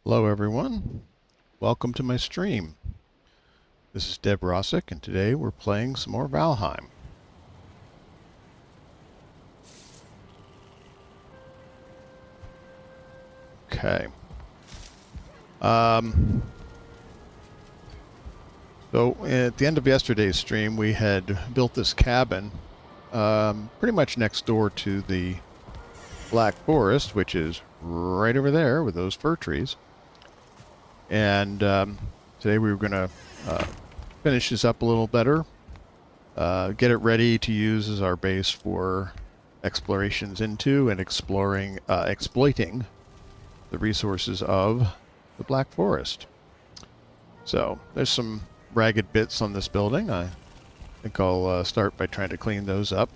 Hello everyone, welcome to my stream. This is Deb Rossick and today we're playing some more Valheim. Okay. So at the end of yesterday's stream we had built this cabin pretty much next door to the Black Forest, which is right over there with those fir trees. And today we were going to finish this up a little better, get it ready to use as our base for explorations into and exploring, exploiting the resources of the Black Forest. So there's some ragged bits on this building. I think I'll start by trying to clean those up.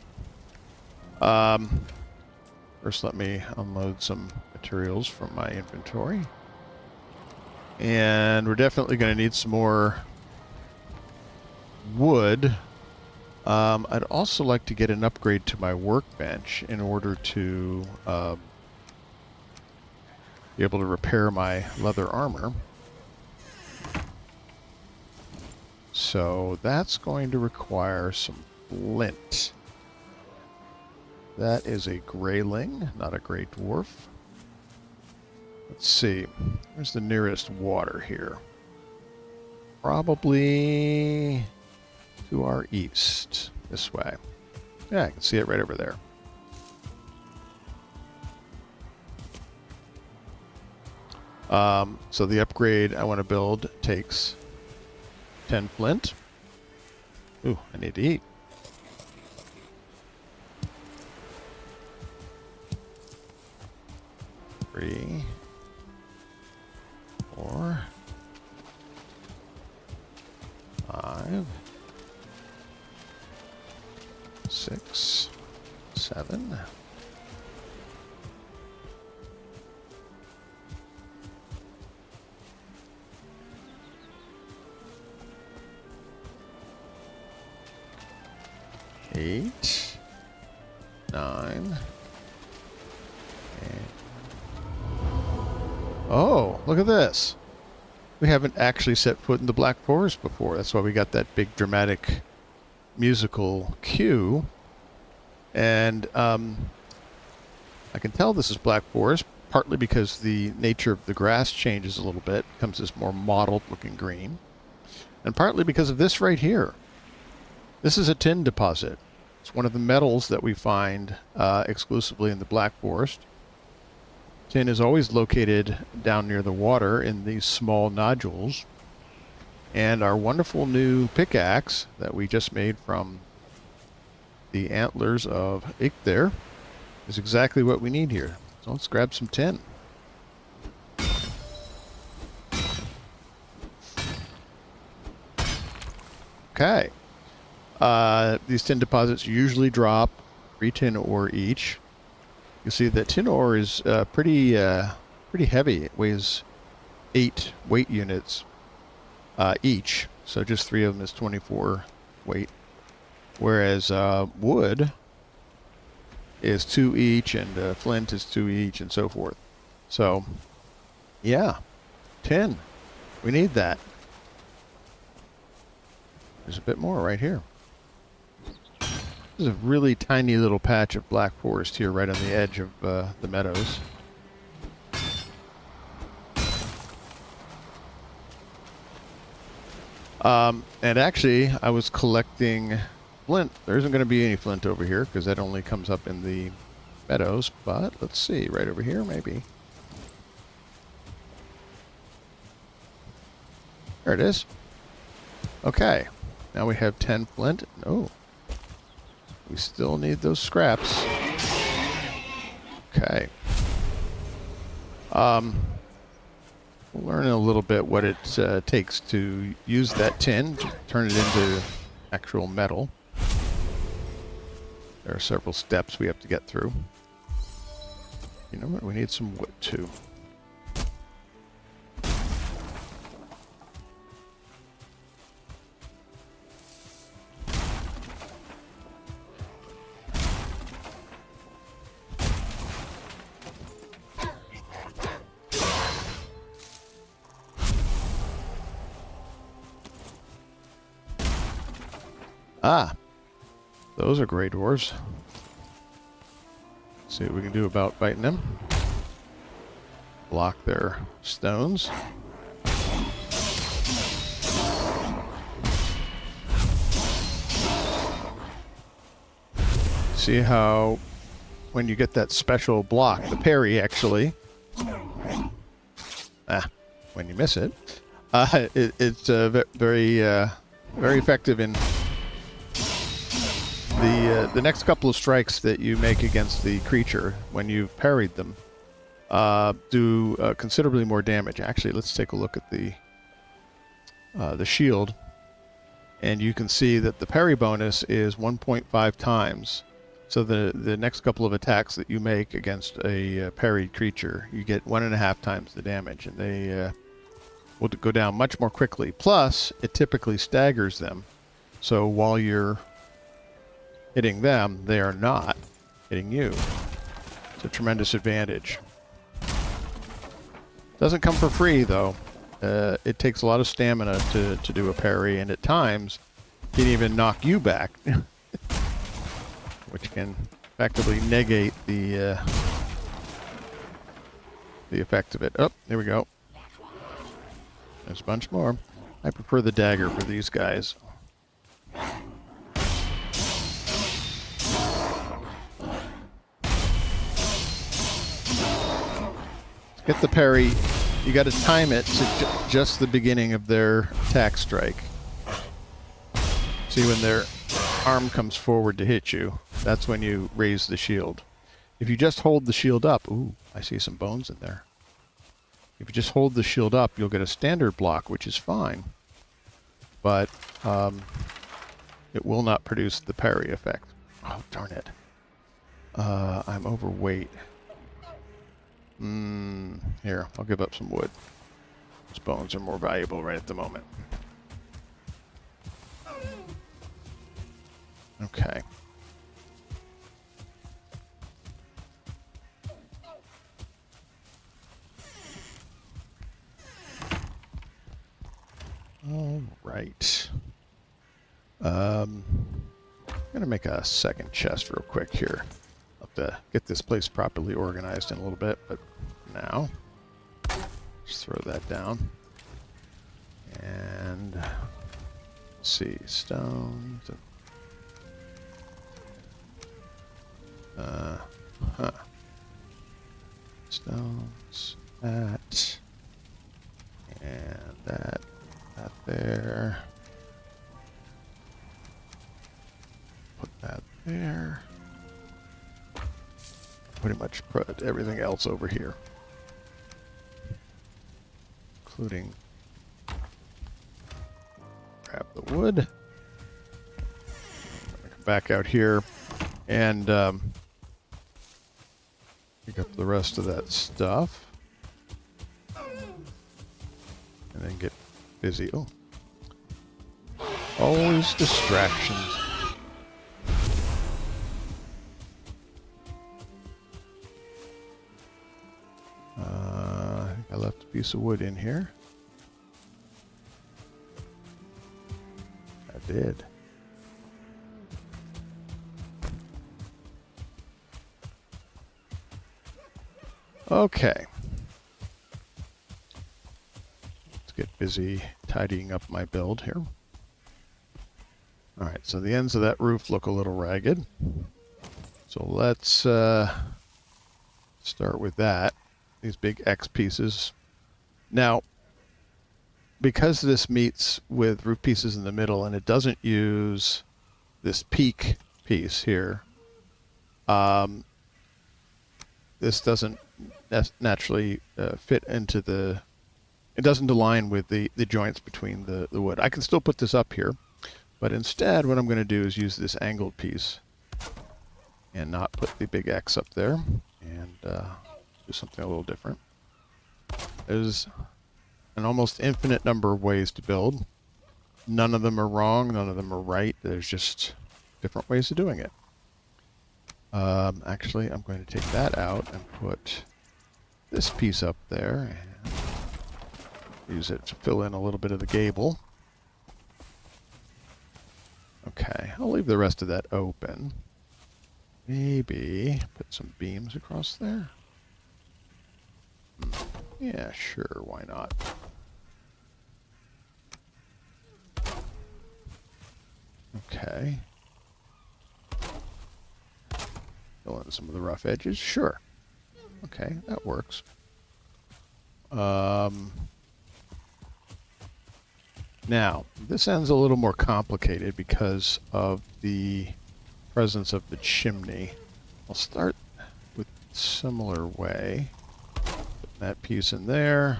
First let me unload some materials from my inventory. And we're definitely going to need some more wood. I'd also like to get an upgrade to my workbench in order to be able to repair my leather armor. So that's going to require some flint. That is a grayling, not a gray dwarf. Let's see. Where's the nearest water here? Probably to our east, this way. Yeah, I can see it right over there. So the upgrade I want to build takes 10 flint. Ooh, I need to eat. Three. 4, 5, 6, 7. 8, 9. Oh, look at this. We haven't actually set foot in the Black Forest before. That's why we got that big dramatic musical cue. And I can tell this is Black Forest, partly because the nature of the grass changes a little bit, becomes this more mottled looking green. And partly because of this right here. This is a tin deposit. It's one of the metals that we find exclusively in the Black Forest. Tin is always located down near the water in these small nodules. And our wonderful new pickaxe that we just made from the antlers of Eikthyr is exactly what we need here. So let's grab some tin. Okay. These tin deposits usually drop 3 tin ore each. You see that tin ore is pretty heavy. It weighs 8 weight units each, so just 3 of them is 24 weight. Whereas wood is 2 each, and flint is 2 each, and so forth. So, yeah, tin. We need that. There's a bit more right here. There's a really tiny little patch of Black Forest here right on the edge of the meadows. And actually, I was collecting flint. There isn't going to be any flint over here because that only comes up in the meadows. But let's see, right over here maybe. There it is. Okay, now we have 10 flint. Oh. We still need those scraps. Okay. We'll learn a little bit what it takes to use that tin, to turn it into actual metal. There are several steps we have to get through. You know what? We need some wood too. Ah, those are gray doors. See what we can do about fighting them. Block their stones. See how when you get that special block, the parry actually, when you miss it, it's very effective in the next couple of strikes that you make against the creature when you've parried them. Do considerably more damage. Actually, let's take a look at the shield, and you can see that the parry bonus is 1.5 times. So the next couple of attacks that you make against a parried creature, you get 1.5 times the damage, and they will go down much more quickly. Plus, it typically staggers them, so while you're hitting them, they are not hitting you. It's a tremendous advantage. Doesn't come for free, though. It takes a lot of stamina to do a parry, and at times can even knock you back, which can effectively negate the effect of it. Oh, there we go. There's a bunch more. I prefer the dagger for these guys. Get the parry. You got to time it to just the beginning of their attack strike. See, when their arm comes forward to hit you, that's when you raise the shield. If you just hold the shield up, ooh, I see some bones in there. If you just hold the shield up, you'll get a standard block, which is fine, but it will not produce the parry effect. Oh, darn it. I'm overweight. Here, I'll give up some wood. Those bones are more valuable right at the moment. Okay. All right. I'm going to make a second chest real quick here. I'll have to get this place properly organized in a little bit, but now just throw that down. And let's see, stones. Stones, that, and that there. Put that there. Pretty much put everything else over here, including grab the wood. I'm gonna come back out here and pick up the rest of that stuff, and then get busy. Oh, always distractions. I left a piece of wood in here. I did. Okay. Let's get busy tidying up my build here. Alright, so the ends of that roof look a little ragged. So let's start with that. These big X pieces. Now, because this meets with roof pieces in the middle and it doesn't use this peak piece here, this doesn't naturally fit into the... It doesn't align with the joints between the wood. I can still put this up here, but instead what I'm going to do is use this angled piece and not put the big X up there, and do something a little different. There's an almost infinite number of ways to build. None of them are wrong, none of them are right. There's just different ways of doing it. Actually, I'm going to take that out and put this piece up there and use it to fill in a little bit of the gable. Okay, I'll leave the rest of that open. Maybe put some beams across there. Yeah, sure, why not? Okay. Fill in some of the rough edges. Sure. Okay, that works. Now, this end's a little more complicated because of the presence of the chimney. I'll start with a similar way. Put that piece in there.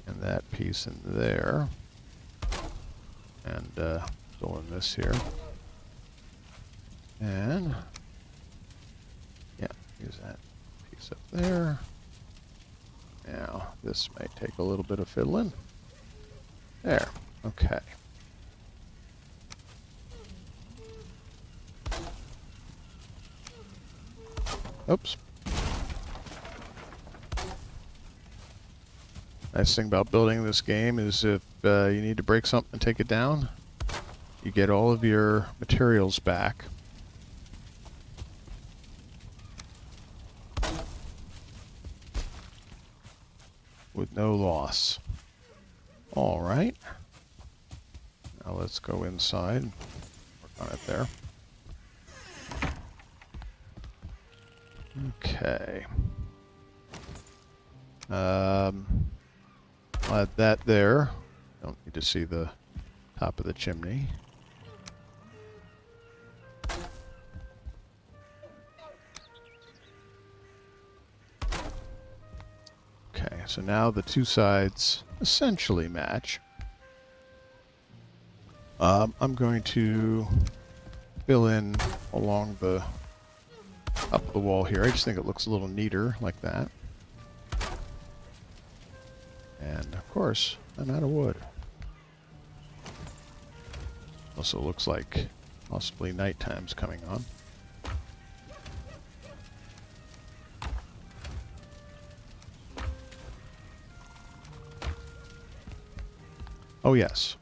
And that piece in there. And fill in this here. And, yeah, use that piece up there. Now, this may take a little bit of fiddling. There. Okay. Oops. Nice thing about building this game is if you need to break something and take it down, you get all of your materials back. With no loss. All right. Now let's go inside and work on it there. Okay. I'll add that there. Don't need to see the top of the chimney. Okay, so now the two sides essentially match. I'm going to fill in along the up the wall here. I just think it looks a little neater like that. And of course, I'm out of wood. Also looks like possibly nighttime's coming on. Oh yes.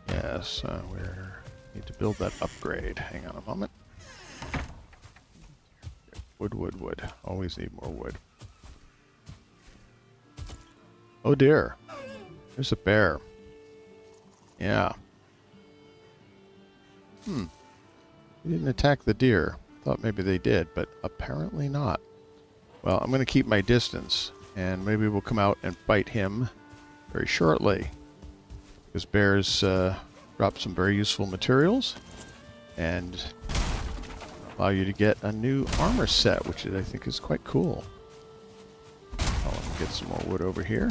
Yes, we need to build that upgrade. Hang on a moment. Wood, wood, wood. Always need more wood. Oh dear. There's a bear. Yeah. They didn't attack the deer. Thought maybe they did, but apparently not. Well, I'm going to keep my distance, and maybe we'll come out and fight him very shortly. Because bears drop some very useful materials and allow you to get a new armor set, which I think is quite cool. I'll get some more wood over here.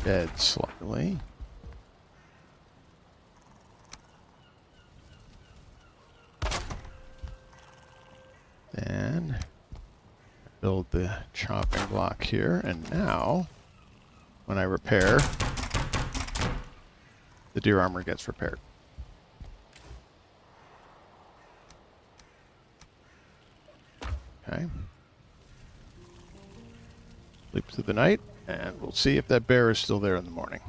Dead slightly. Then build the chopping block here, and now when I repair, the deer armor gets repaired. Okay. Sleep through the night, and we'll see if that bear is still there in the morning.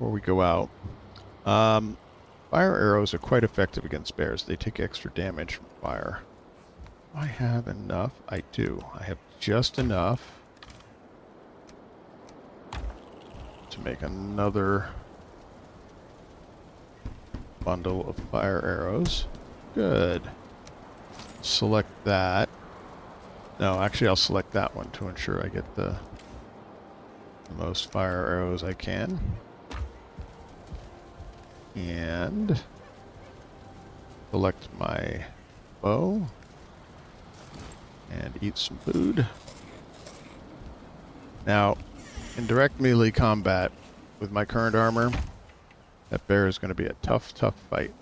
before we go out. Fire arrows are quite effective against bears. They take extra damage from fire. Do I have enough? I do. I have just enough to make another bundle of fire arrows. Good. Select that. No, actually I'll select that one to ensure I get the most fire arrows I can. And select my bow and eat some food. Now, in direct melee combat with my current armor, that bear is going to be a tough fight.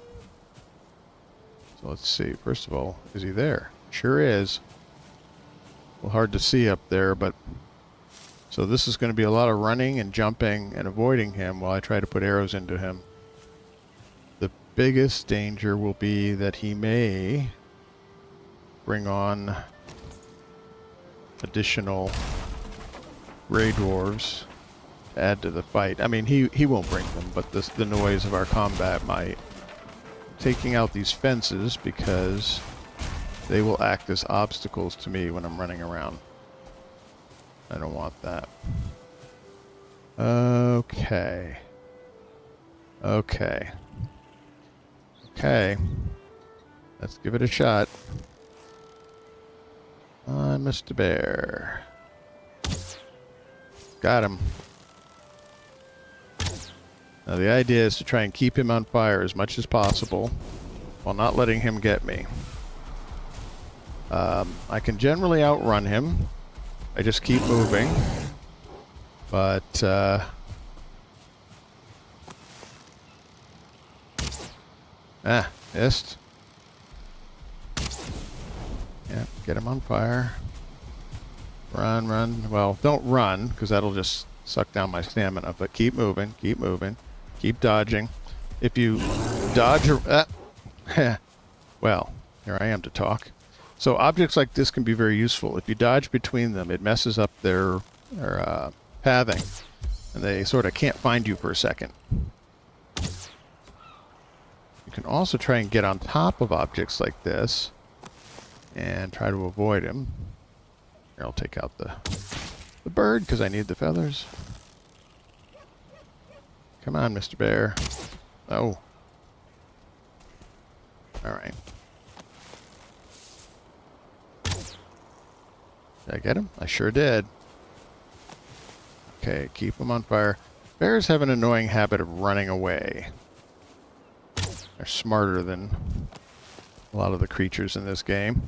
So let's see. First of all, is he there? Sure is. A little hard to see up there, but so this is going to be a lot of running and jumping and avoiding him while I try to put arrows into him. The biggest danger will be that he may bring on additional gray dwarves to add to the fight. I mean, he won't bring them, but the noise of our combat might. Taking out these fences because they will act as obstacles to me when I'm running around. I don't want that. Okay. Okay. Okay. Let's give it a shot. Mr. Bear. Got him. Now the idea is to try and keep him on fire as much as possible while not letting him get me. I can generally outrun him. I just keep moving. But, missed. Yeah, get him on fire. Run, run. Well, don't run, because that'll just suck down my stamina. But keep moving, keep moving. Keep dodging. If you dodge... well, here I am to talk. So objects like this can be very useful. If you dodge between them, it messes up their pathing. And they sort of can't find you for a second. You can also try and get on top of objects like this and try to avoid him. Here, I'll take out the bird because I need the feathers. Come on, Mr. Bear. Oh. Alright. Did I get him? I sure did. Okay, keep him on fire. Bears have an annoying habit of running away. They're smarter than a lot of the creatures in this game.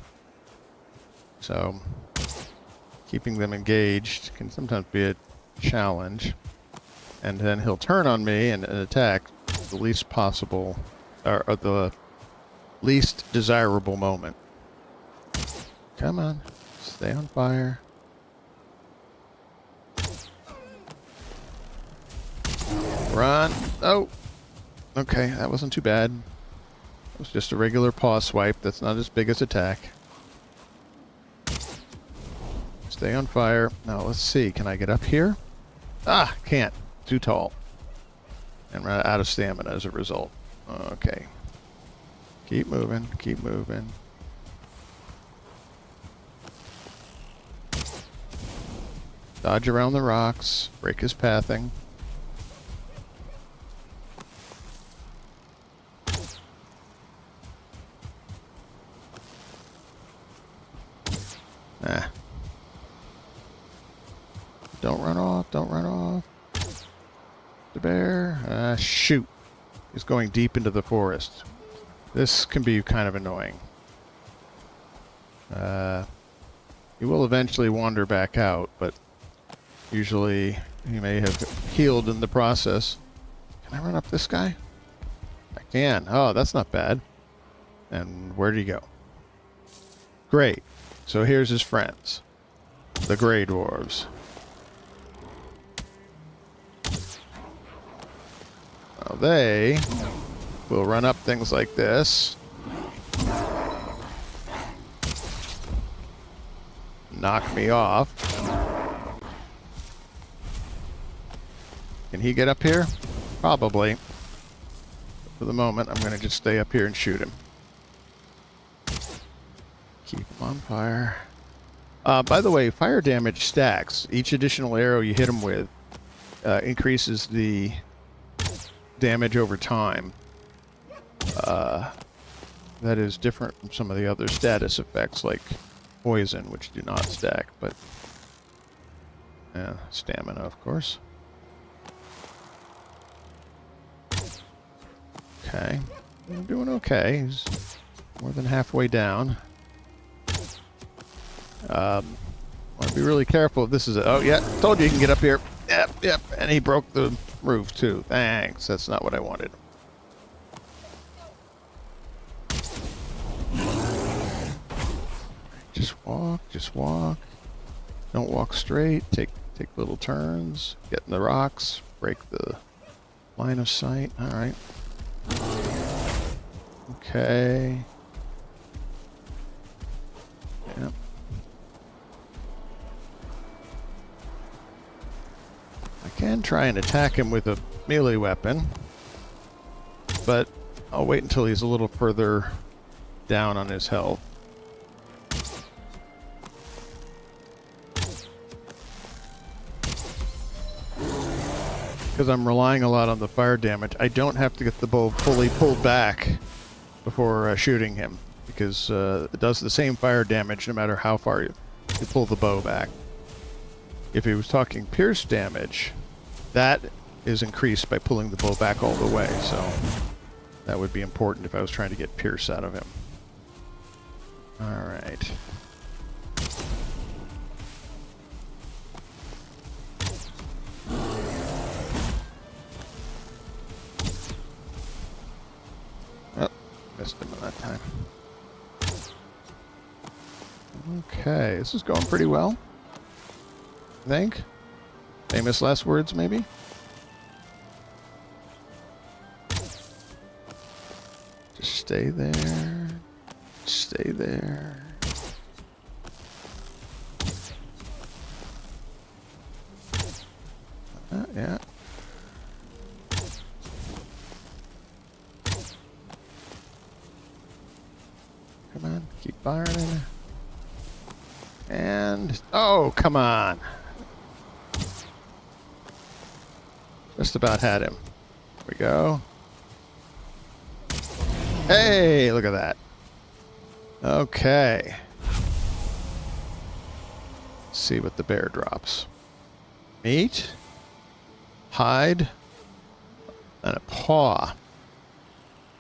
So, keeping them engaged can sometimes be a challenge. And then he'll turn on me and attack the least possible, or the least desirable moment. Come on, stay on fire. Run. Oh, okay, that wasn't too bad. It was just a regular paw swipe. That's not as big as attack. Stay on fire. Now let's see, can I get up here? Ah, can't. Too tall. And run out of stamina as a result. Okay. Keep moving, keep moving. Dodge around the rocks, break his pathing. Ah. Don't run off, don't run off. The bear. Shoot. He's going deep into the forest. This can be kind of annoying. He will eventually wander back out, but usually he may have healed in the process. Can I run up this guy? I can. Oh, that's not bad. And where did he go? Great. So here's his friends. The Grey Dwarves. Now they will run up things like this. Knock me off. Can he get up here? Probably. For the moment, I'm going to just stay up here and shoot him. Keep him on fire. By the way, fire damage stacks. Each additional arrow you hit him with increases the damage over time. That is different from some of the other status effects like poison, which do not stack, but stamina, of course. Okay, I'm doing okay. He's more than halfway down. Want to be really careful if this is oh yeah, told you can get up here. Yep, and he broke the roof too. Thanks, that's not what I wanted. Just walk. Don't walk straight. Take little turns. Get in the rocks. Break the line of sight. All right. Okay. Yep. I can try and attack him with a melee weapon, but I'll wait until he's a little further down on his health. Because I'm relying a lot on the fire damage, I don't have to get the bow fully pulled back before shooting him, because it does the same fire damage no matter how far you pull the bow back. If he was talking pierce damage, that is increased by pulling the bow back all the way, so that would be important if I was trying to get pierce out of him. Alright. Missed him that time. Okay, this is going pretty well. I think. Famous last words, maybe? Just stay there. Stay there. Yeah. Come on, keep firing. And oh, come on. Just about had him. There we go. Hey, look at that. Okay. Let's see what the bear drops. Meat, hide, and a paw.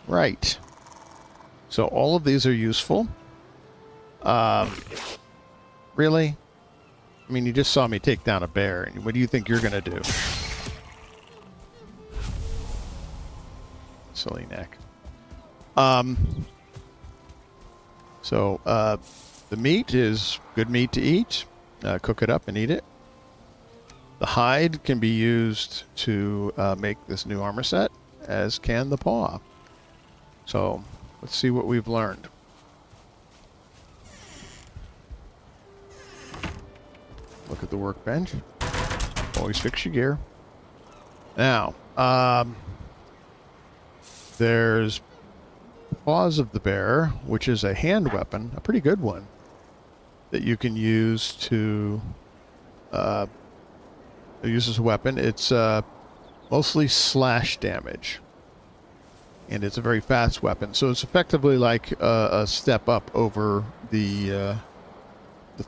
Right. So all of these are useful. Really? I mean, you just saw me take down a bear. What do you think you're going to do? Silly neck. So the meat is good meat to eat. Cook it up and eat it. The hide can be used to make this new armor set, as can the paw. So let's see what we've learned. Look at the workbench. Always fix your gear. Now, there's Paws of the Bear, which is a hand weapon, a pretty good one, that you can use to use as a weapon. It's mostly slash damage, and it's a very fast weapon. So it's effectively like a step up over the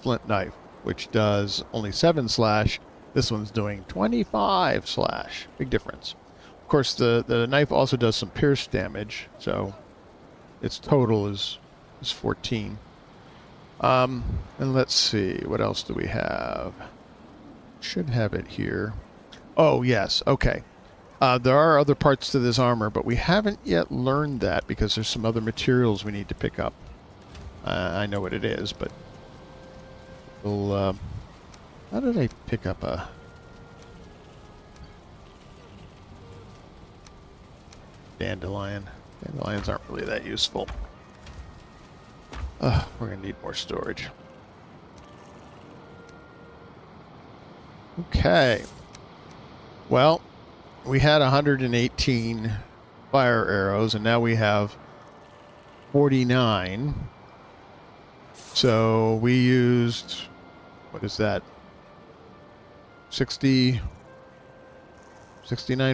flint knife, which does only 7 slash. This one's doing 25 slash. Big difference. Of course, the knife also does some pierce damage, so its total is 14. And let's see, what else do we have? Should have it here. Oh, yes, okay. There are other parts to this armor, but we haven't yet learned that because there's some other materials we need to pick up. I know what it is, but we'll... how did I pick up a... dandelion? Dandelions aren't really that useful. We're going to need more storage. Okay. Well, we had 118 fire arrows, and now we have 49. So we used, what is that? 69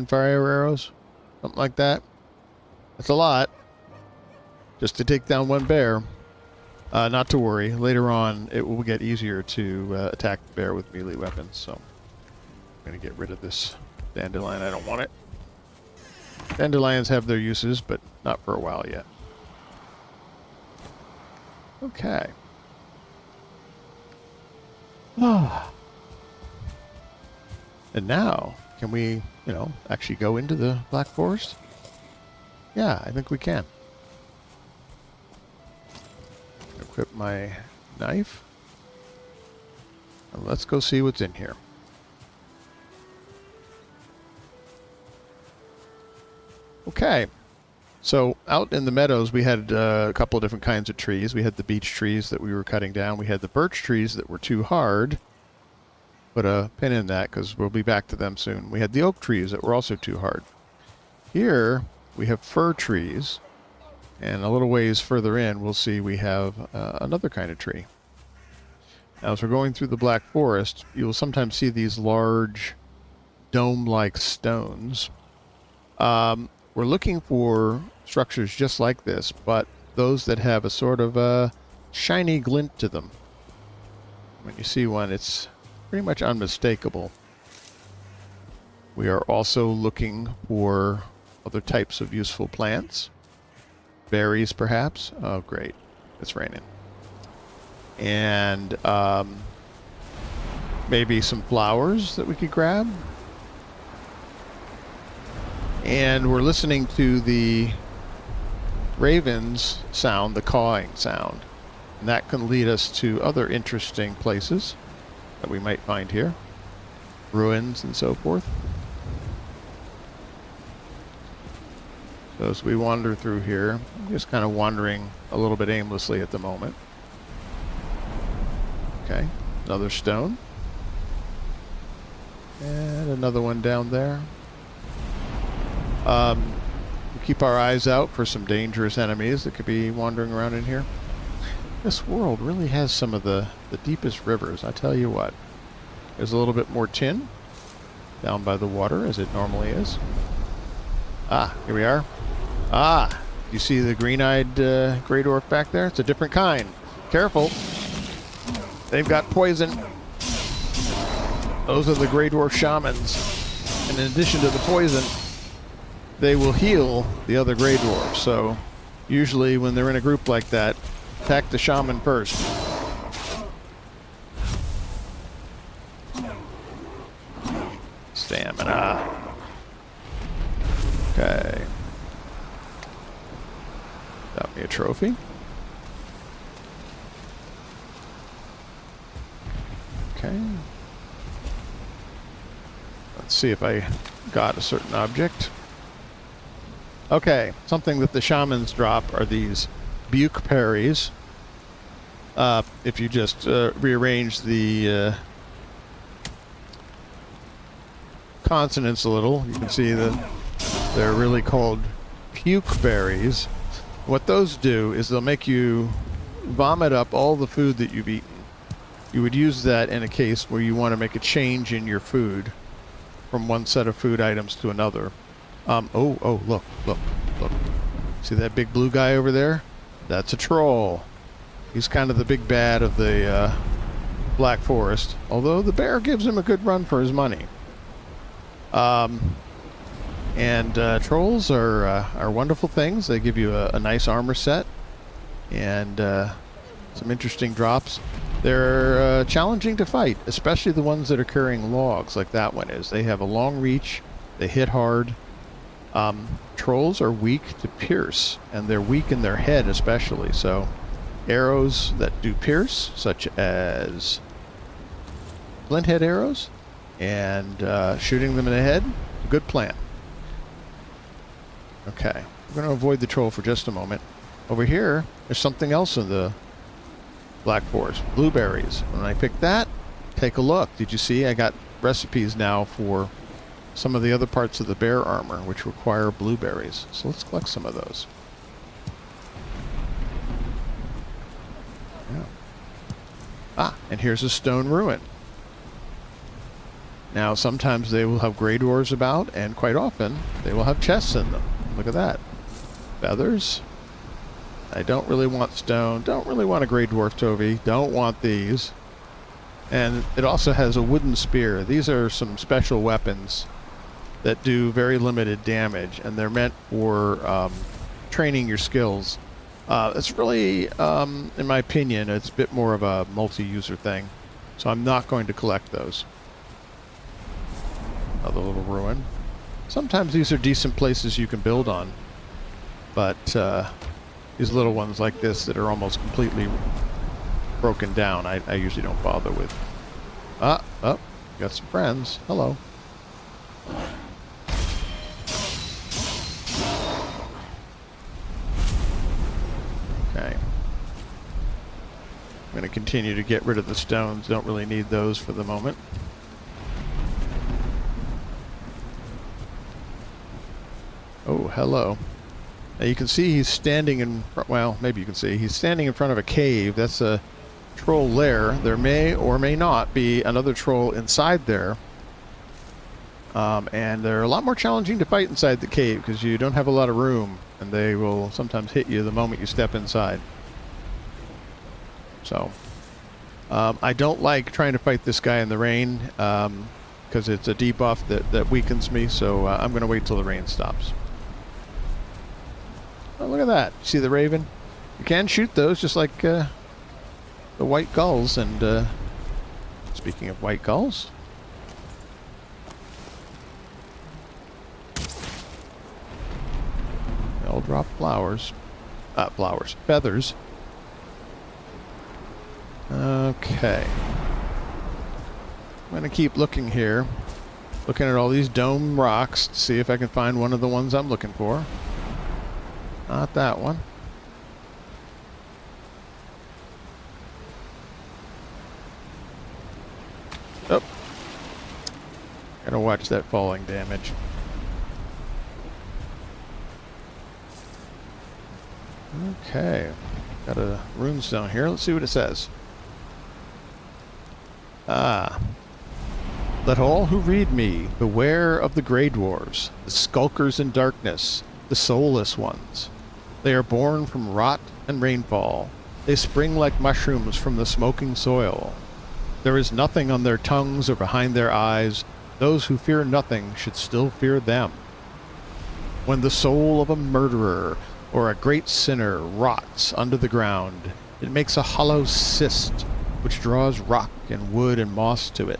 fire arrows? Something like that. That's a lot. Just to take down one bear. Not to worry. Later on, it will get easier to attack the bear with melee weapons. So I'm going to get rid of this dandelion. I don't want it. Dandelions have their uses, but not for a while yet. Okay. And now, can we, actually go into the Black Forest? Yeah, I think we can. Equip my knife. And let's go see what's in here. Okay. So out in the meadows, we had a couple of different kinds of trees. We had the beech trees that we were cutting down. We had the birch trees that were too hard. Put a pin in that because we'll be back to them soon. We had the oak trees that were also too hard. Here we have fir trees. And a little ways further in, we'll see we have another kind of tree. Now, as we're going through the Black Forest, you'll sometimes see these large dome-like stones. We're looking for structures just like this, but those that have a sort of a shiny glint to them. When you see one, it's pretty much unmistakable. We are also looking for other types of useful plants. Berries, perhaps. Oh, great. It's raining. And maybe some flowers that we could grab. And we're listening to the ravens sound, the cawing sound. And that can lead us to other interesting places that we might find here. Ruins and so forth. So as we wander through here, I'm just kind of wandering a little bit aimlessly at the moment. Okay, another stone. And another one down there. We keep our eyes out for some dangerous enemies that could be wandering around in here. This world really has some of the deepest rivers, I tell you what. There's a little bit more tin down by the water, as it normally is. Ah, here we are. Ah, you see the green-eyed gray dwarf back there? It's a different kind. Careful. They've got poison. Those are the gray dwarf shamans. And in addition to the poison, they will heal the other gray dwarfs. So usually when they're in a group like that, attack the shaman first. Stamina. Okay. Got me a trophy. Okay. Let's see if I got a certain object. Okay, something that the shamans drop are these buke berries. If you just rearrange the consonants a little, you can see that they're really called puke berries. What those do is they'll make you vomit up all the food that you've eaten. You would use that in a case where you want to make a change in your food from one set of food items to another. Look. See that big blue guy over there? That's a troll. He's kind of the big bad of the Black Forest, although the bear gives him a good run for his money. Trolls are wonderful things. They give you a nice armor set and some interesting drops. They're challenging to fight, especially the ones that are carrying logs like that one is. They have a long reach. They hit hard. Trolls are weak to pierce, and they're weak in their head especially. So arrows that do pierce, such as flint head arrows, and shooting them in the head, a good plan. Okay, we're going to avoid the troll for just a moment. Over here, there's something else in the Black Forest. Blueberries. When I picked that, take a look. Did you see? I got recipes now for some of the other parts of the bear armor, which require blueberries. So let's collect some of those. Yeah. Ah, and here's a stone ruin. Now, sometimes they will have grey dwarves about, and quite often they will have chests in them. Look at that. Feathers. I don't really want stone. Don't really want a grey dwarf Toby. Don't want these. And it also has a wooden spear. These are some special weapons that do very limited damage, and they're meant for training your skills. It's really, in my opinion, it's a bit more of a multi-user thing. So I'm not going to collect those. Another little ruin. Sometimes these are decent places you can build on, but these little ones like this that are almost completely broken down, I usually don't bother with. Oh, got some friends. Hello. Okay. I'm going to continue to get rid of the stones. Don't really need those for the moment. Oh, hello. Now you can see he's standing in front, well, maybe you can see, he's standing in front of a cave. That's a troll lair. There may or may not be another troll inside there. And they're a lot more challenging to fight inside the cave because you don't have a lot of room, and they will sometimes hit you the moment you step inside. So, I don't like trying to fight this guy in the rain because it's a debuff that weakens me, so I'm going to wait till the rain stops. Oh, look at that. See the raven? You can shoot those just like the white gulls. And speaking of white gulls, they all drop flowers. Feathers. Okay. I'm going to keep looking here. Looking at all these dome rocks to see if I can find one of the ones I'm looking for. Not that one. Oh. Gotta watch that falling damage. Okay. Got a runestone here. Let's see what it says. Ah. Let all who read me beware of the grey dwarves, the skulkers in darkness, the soulless ones. They are born from rot and rainfall. They spring like mushrooms from the smoking soil. There is nothing on their tongues or behind their eyes. Those who fear nothing should still fear them. When the soul of a murderer or a great sinner rots under the ground, it makes a hollow cyst which draws rock and wood and moss to it.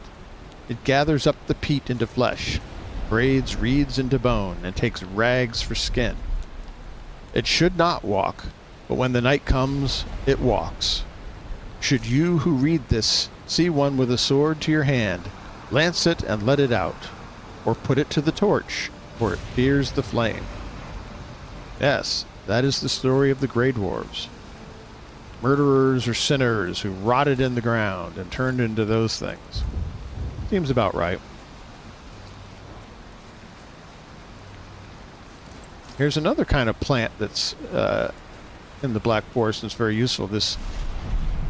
It gathers up the peat into flesh, braids reeds into bone, and takes rags for skin. It should not walk, but when the night comes, it walks. Should you who read this see one with a sword to your hand, lance it and let it out, or put it to the torch, for it fears the flame. Yes, that is the story of the Grey Dwarves. Murderers or sinners who rotted in the ground and turned into those things. Seems about right. Here's another kind of plant that's in the Black Forest and it's very useful. This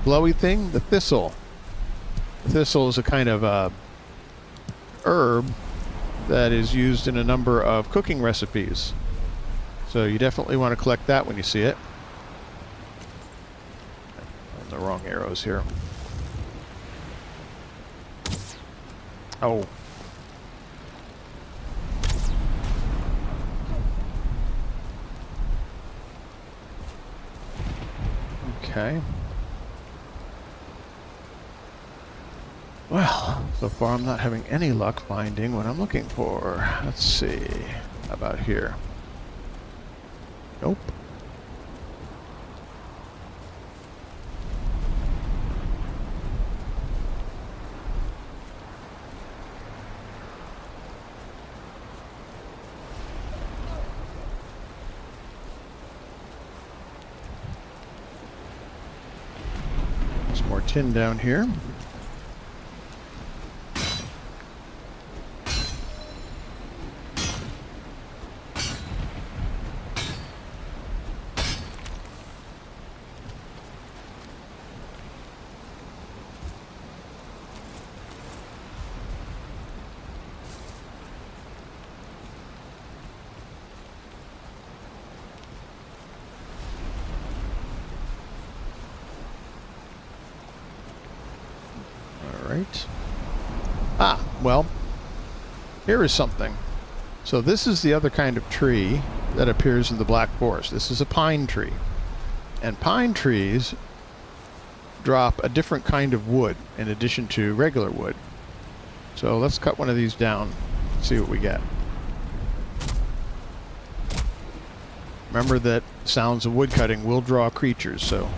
glowy thing, the thistle. The thistle is a kind of herb that is used in a number of cooking recipes. So you definitely want to collect that when you see it. On the wrong arrows here. Oh. Okay. Well, so far I'm not having any luck finding what I'm looking for. Let's see. How about here? Nope. There's more tin down here. Right. Ah, well, here is something. So this is the other kind of tree that appears in the Black Forest. This is a pine tree. And pine trees drop a different kind of wood in addition to regular wood. So let's cut one of these down, see what we get. Remember that sounds of wood cutting will draw creatures, so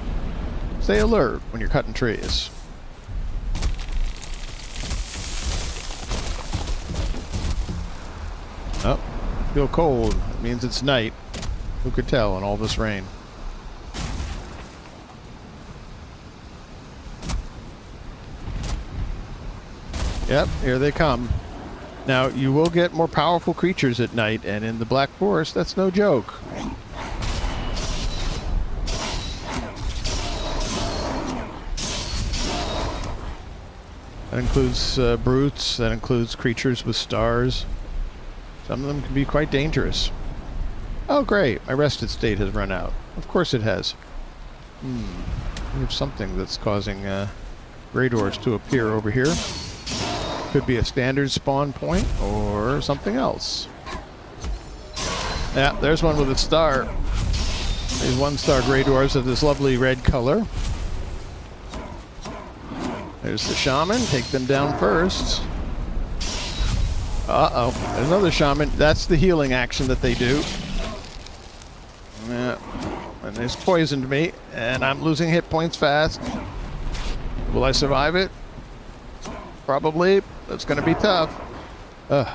stay alert when you're cutting trees. Oh, feel cold. It means it's night. Who could tell in all this rain? Yep, here they come. Now, you will get more powerful creatures at night, and in the Black Forest, that's no joke. That includes brutes, that includes creatures with stars. Some of them can be quite dangerous. Oh, great, my rested state has run out. Of course it has. We have something that's causing gray doors to appear over here. Could be a standard spawn point or something else. Yeah, there's one with a star. These one-star gray dwarves of this lovely red color. There's the shaman. Take them down first. Uh-oh. There's another shaman. That's the healing action that they do. Yeah. And it's poisoned me, and I'm losing hit points fast. Will I survive it? Probably. That's going to be tough. Ugh.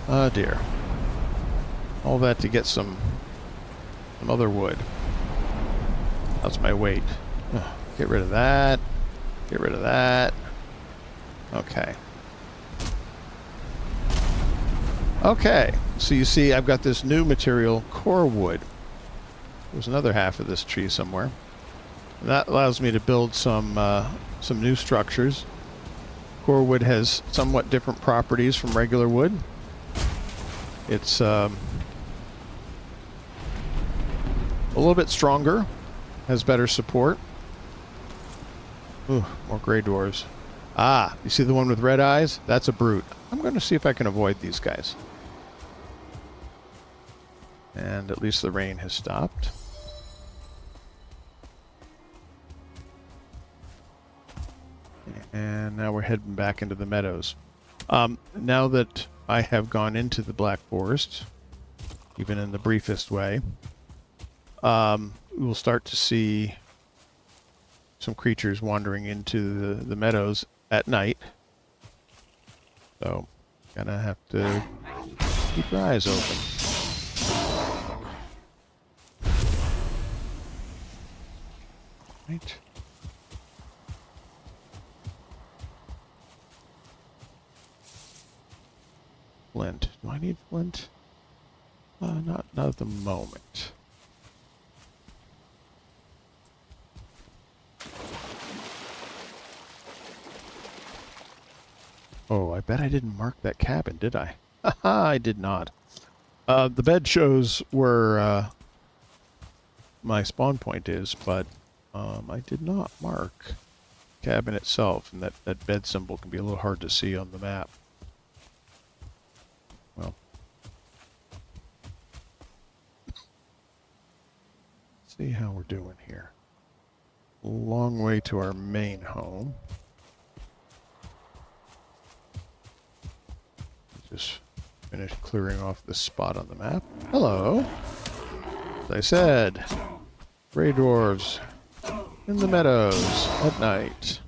Oh, dear. All that to get some other wood. That's my weight. Ugh. Get rid of that. Get rid of that. Okay. Okay. So you see I've got this new material, core wood. There's another half of this tree somewhere. And that allows me to build some new structures. Core wood has somewhat different properties from regular wood. It's a little bit stronger, has better support. Ooh, more gray dwarves. Ah, you see the one with red eyes? That's a brute. I'm going to see if I can avoid these guys. And at least the rain has stopped. And now we're heading back into the meadows. Now that I have gone into the Black Forest, even in the briefest way, we'll start to see some creatures wandering into the meadows at night. So, gonna have to keep your eyes open. Right. Flint. Do I need flint? Not at the moment. Oh, I bet I didn't mark that cabin, did I? Haha, I did not. The bed shows where my spawn point is, but I did not mark the cabin itself, and that bed symbol can be a little hard to see on the map. Well, let's see how we're doing here. Long way to our main home. Just finished clearing off this spot on the map. Hello. As I said, gray dwarves in the meadows at night.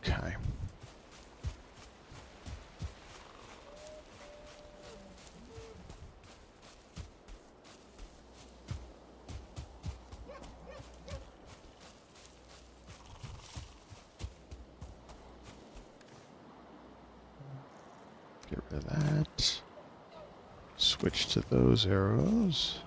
Okay. Get rid of that. Switch to those arrows.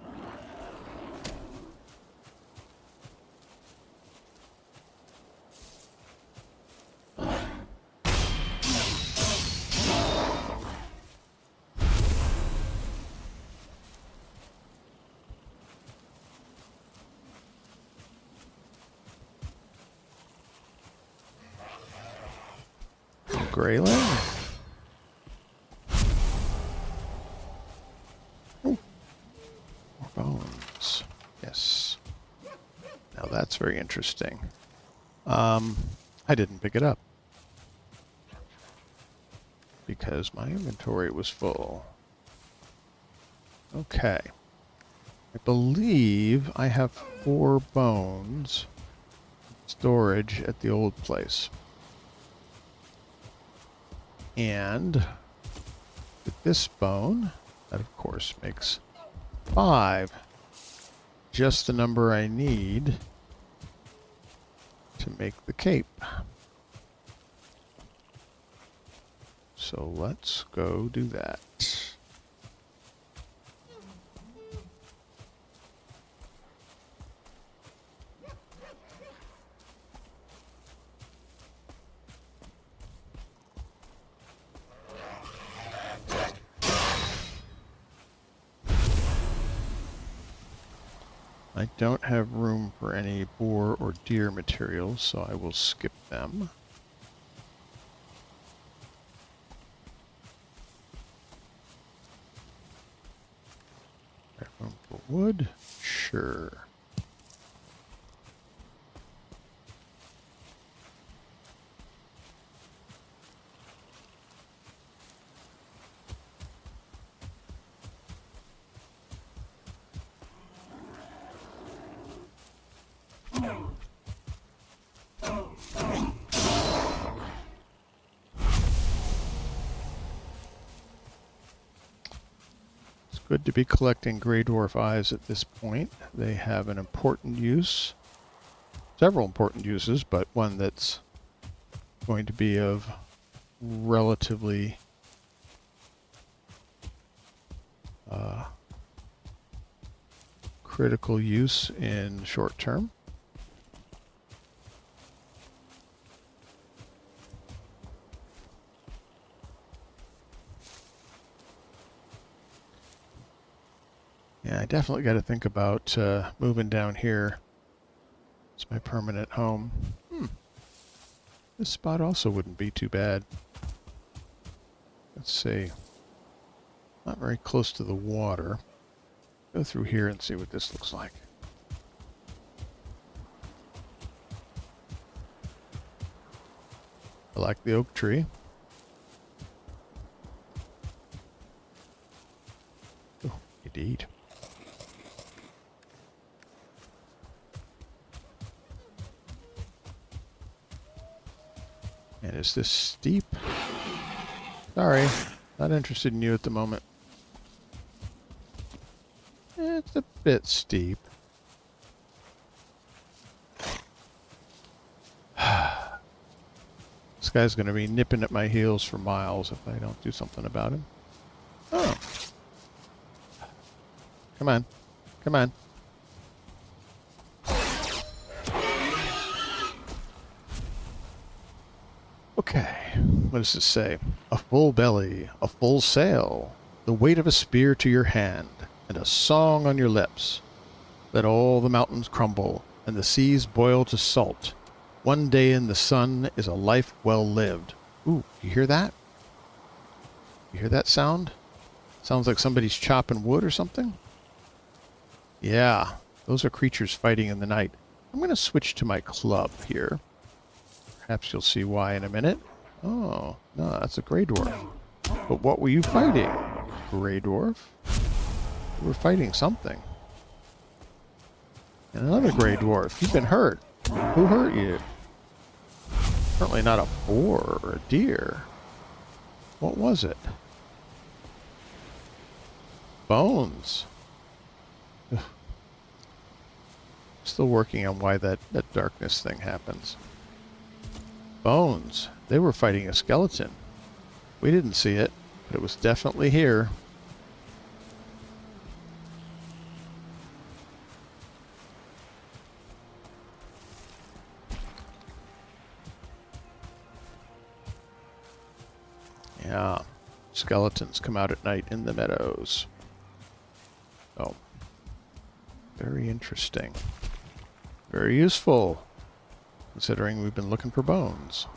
grayling. Oh, more bones. Yes. Now that's very interesting. I didn't pick it up because my inventory was full. Okay. I believe I have 4 bones storage at the old place. And with this bone, that of course makes 5. Just the number I need to make the cape. So let's go do that. I don't have room for any boar or deer materials, so I will skip them. Have room for wood? Sure. Good to be collecting gray dwarf eyes at this point. They have an important use. Several important uses, but one that's going to be of relatively critical use in short term. Yeah, I definitely got to think about moving down here. It's my permanent home. This spot also wouldn't be too bad. Let's see. Not very close to the water. Go through here and see what this looks like. I like the oak tree. Oh, indeed. And is this steep? Sorry, not interested in you at the moment. It's a bit steep. This guy's going to be nipping at my heels for miles if I don't do something about him. Oh. Come on. Come on. Okay, what does it say? A full belly, a full sail, the weight of a spear to your hand, and a song on your lips. Let all the mountains crumble, and the seas boil to salt. One day in the sun is a life well lived. Ooh, you hear that? You hear that sound? Sounds like somebody's chopping wood or something? Yeah, those are creatures fighting in the night. I'm going to switch to my club here. Perhaps you'll see why in a minute. Oh, no, that's a gray dwarf. But what were you fighting, gray dwarf? You were fighting something. And another gray dwarf. You've been hurt. Who hurt you? Certainly not a boar or a deer. What was it? Bones. Ugh. Still working on why that darkness thing happens. Bones. They were fighting a skeleton. We didn't see it, but it was definitely here. Yeah, skeletons come out at night in the meadows. Oh, very interesting. Very useful, considering we've been looking for bones.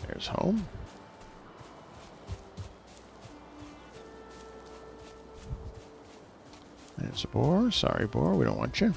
There's home. There's a boar. Sorry, boar. We don't want you.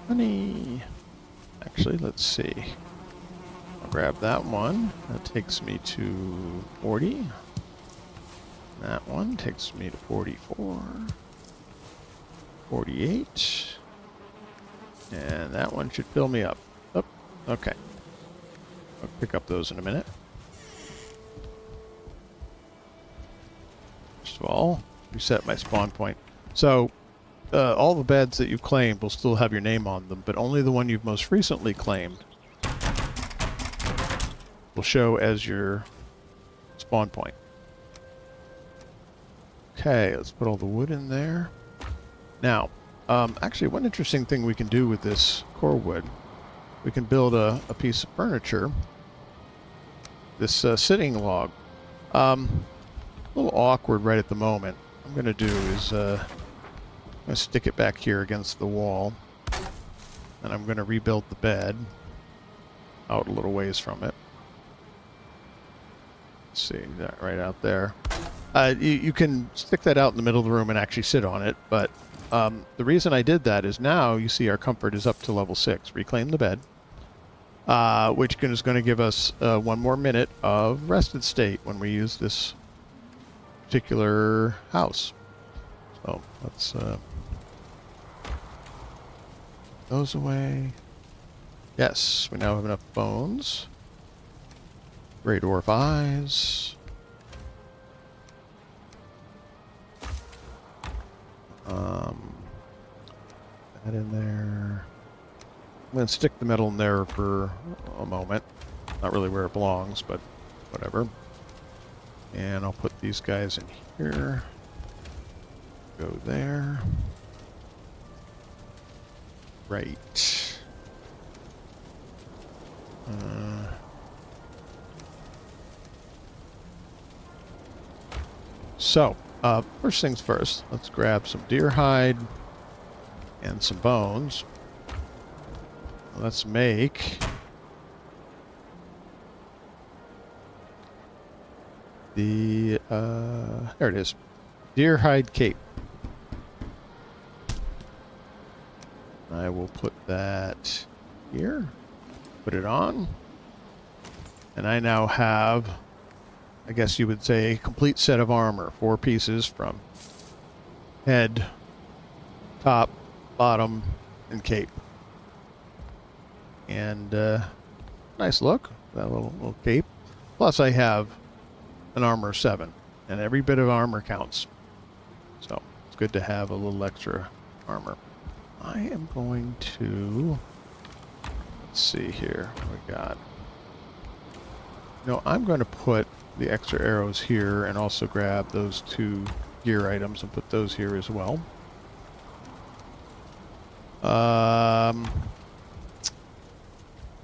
Honey. Actually, let's see. I'll grab that one. That takes me to 40. That one takes me to 44. 48. And that one should fill me up. Oh, okay. I'll pick up those in a minute. First of all, reset my spawn point. So, all the beds that you've claimed will still have your name on them, but only the one you've most recently claimed will show as your spawn point. Okay, let's put all the wood in there. Now, actually, one interesting thing we can do with this core wood, we can build a piece of furniture. This sitting log. A little awkward right at the moment. What I'm going to do is I'm going to stick it back here against the wall, and I'm going to rebuild the bed out a little ways from it. Let's see, that right out there. You can stick that out in the middle of the room and actually sit on it, but the reason I did that is now you see our comfort is up to level 6. Reclaim the bed, which is going to give us 1 more minute of rested state when we use this particular house. So let's those away. Yes, we now have enough bones. Great ore of eyes. That in there. I'm going to stick the metal in there for a moment. Not really where it belongs, but whatever. And I'll put these guys in here. Go there. Right. So, first things first, let's grab some deer hide and some bones. Let's make the, there it is, deer hide cape. I will put that here, put it on, and I now have, I guess you would say, a complete set of armor. 4 pieces from head, top, bottom, and cape. And nice look, that little cape. Plus I have an armor 7, and every bit of armor counts. So it's good to have a little extra armor. I am going to, let's see here, what we got. No, I'm going to put the extra arrows here and also grab those 2 gear items and put those here as well.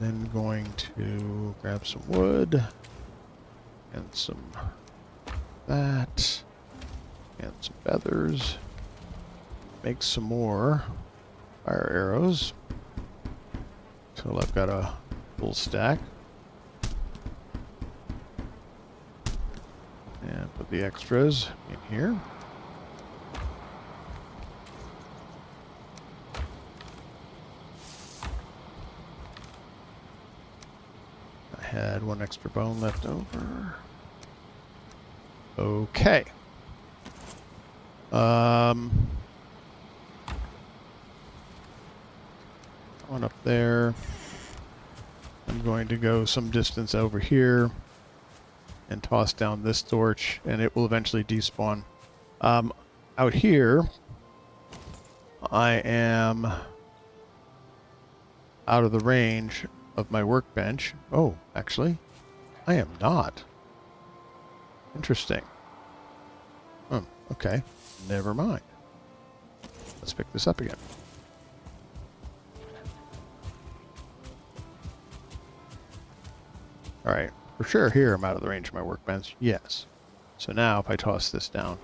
Then going to grab some wood and some that and some feathers. Make some more fire arrows till I've got a full stack. And put the extras in here. I had 1 extra bone left over. Okay. One up there. I'm going to go some distance over here and toss down this torch, and it will eventually despawn. Out here, I am out of the range of my workbench. Oh, actually, I am not. Interesting. Oh, okay. Never mind. Let's pick this up again. Alright, for sure here I'm out of the range of my workbench. Yes. So now if I toss this down,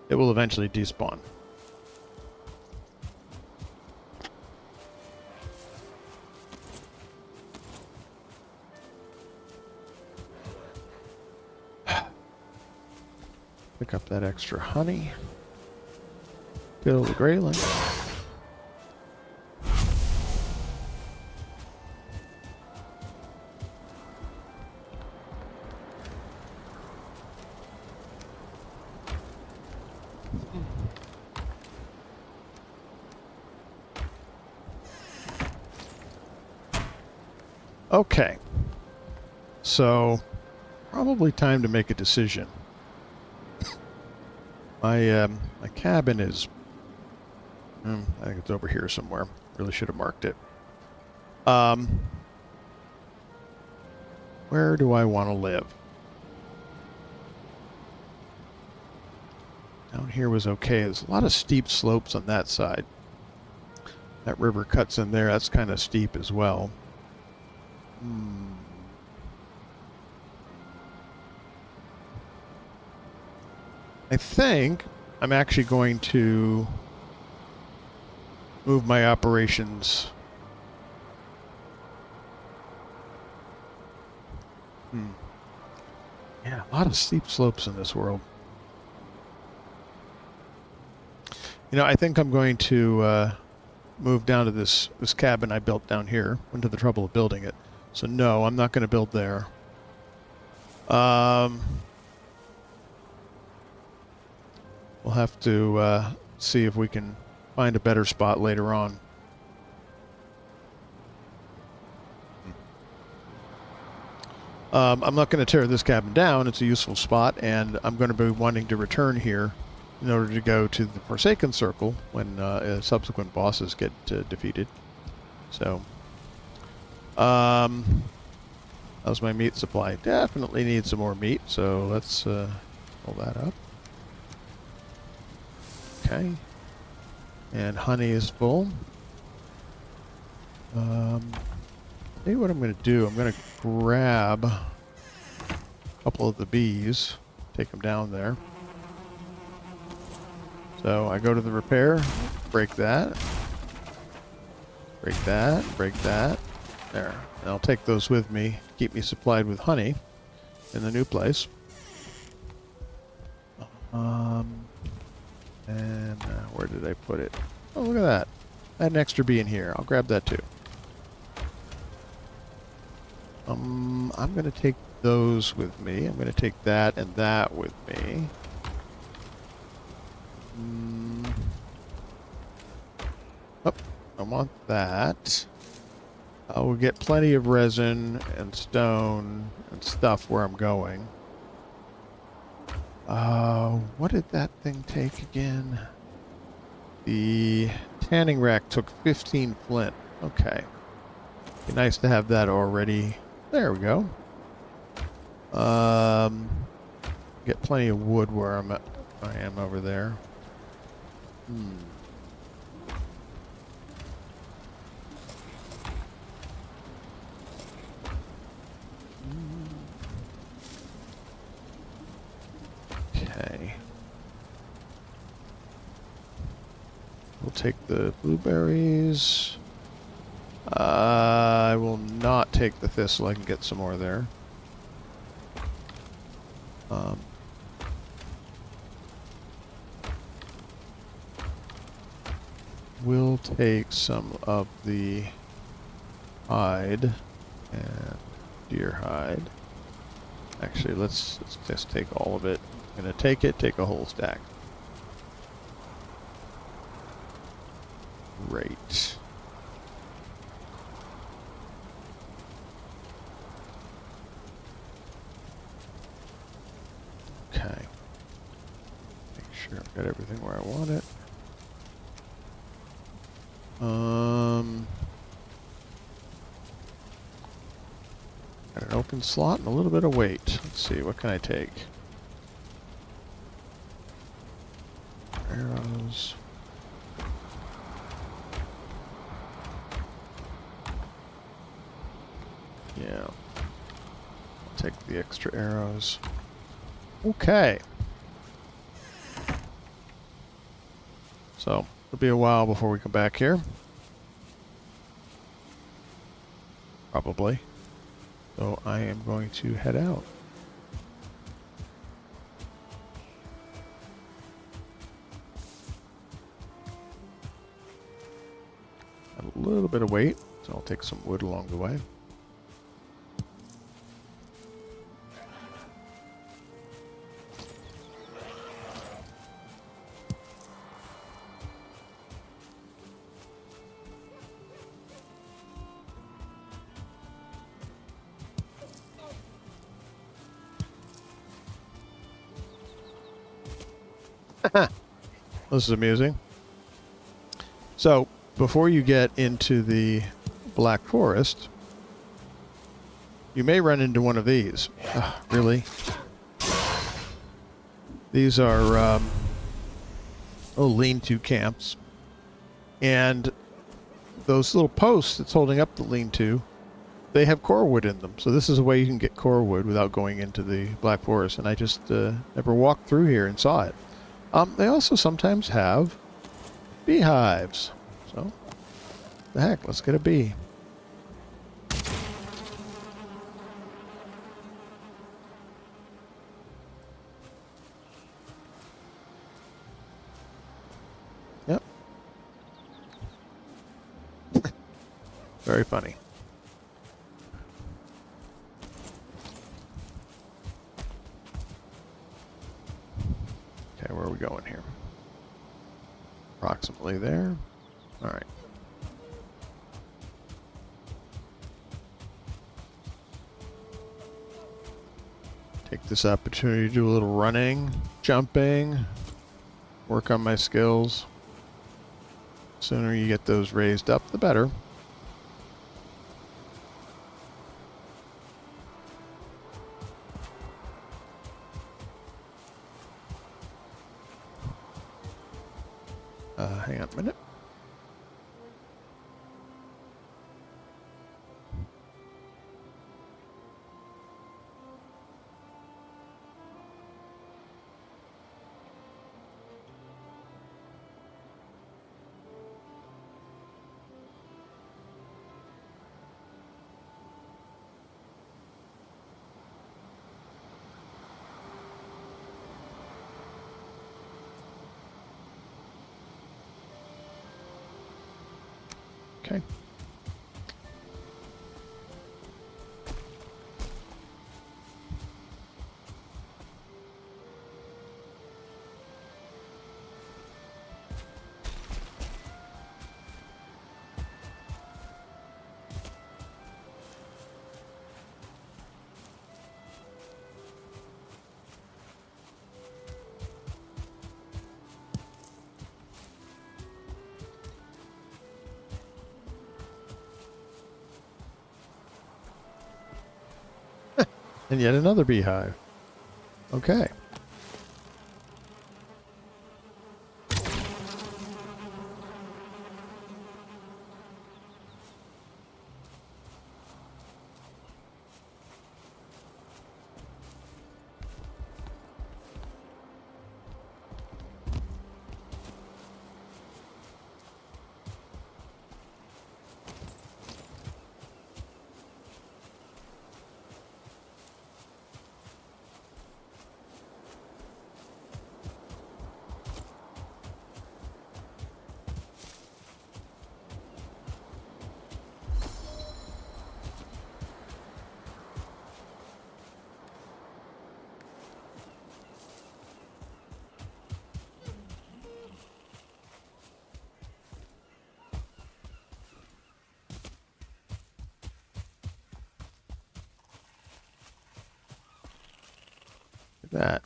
it will eventually despawn. Pick up that extra honey. Kill the grayling. Okay. So, probably time to make a decision. My cabin is... I think it's over here somewhere. Really should have marked it. Where do I want to live? Down here was okay. There's a lot of steep slopes on that side. That river cuts in there. That's kind of steep as well. I think I'm actually going to move my operations. Yeah, a lot of steep slopes in this world. You know, I think I'm going to move down to this cabin I built down here. Went to the trouble of building it. So no, I'm not going to build there. We'll have to see if we can find a better spot later on. I'm not going to tear this cabin down. It's a useful spot, and I'm going to be wanting to return here in order to go to the Forsaken Circle when subsequent bosses get defeated. So, how's my meat supply? Definitely need some more meat, so let's pull that up. Okay. And honey is full. Maybe what I'm going to do, I'm going to grab a couple of the bees, take them down there. So I go to the repair, break that, break that, break that. There. And I'll take those with me, keep me supplied with honey in the new place. And where did I put it? Oh, look at that. I had an extra bee in here. I'll grab that too. I'm going to take those with me. I'm going to take that and that with me. Oh, I want that. I will get plenty of resin and stone and stuff where I'm going. What did that thing take again? The tanning rack took 15 flint. Okay. Be nice to have that already. There we go. Get plenty of wood where I am over there. Okay. We'll take the blueberries. I will not take the thistle. I can get some more there. We'll take some of the hide and deer hide. Actually, let's just take all of it. I'm going to take a whole stack. Great. Okay. Make sure I've got everything where I want it. Got an open slot and a little bit of weight. Let's see, what can I take? Arrows. Yeah. I'll take the extra arrows. Okay. So, it'll be a while before we come back here. Probably. So I am going to head out. A little bit of weight, so I'll take some wood along the way. This is amusing. So, before you get into the Black Forest, you may run into one of these. Really? These are lean-to camps. And those little posts that's holding up the lean-to, they have core wood in them. So this is a way you can get core wood without going into the Black Forest. And I just never walked through here and saw it. They also sometimes have beehives. So, the heck, let's get a bee. Yep. Very funny. Okay, where are we going here? Approximately there. All right. Take this opportunity to do a little running, jumping, work on my skills. The sooner you get those raised up, the better. Hang on a minute. Okay. And yet another beehive. Okay. That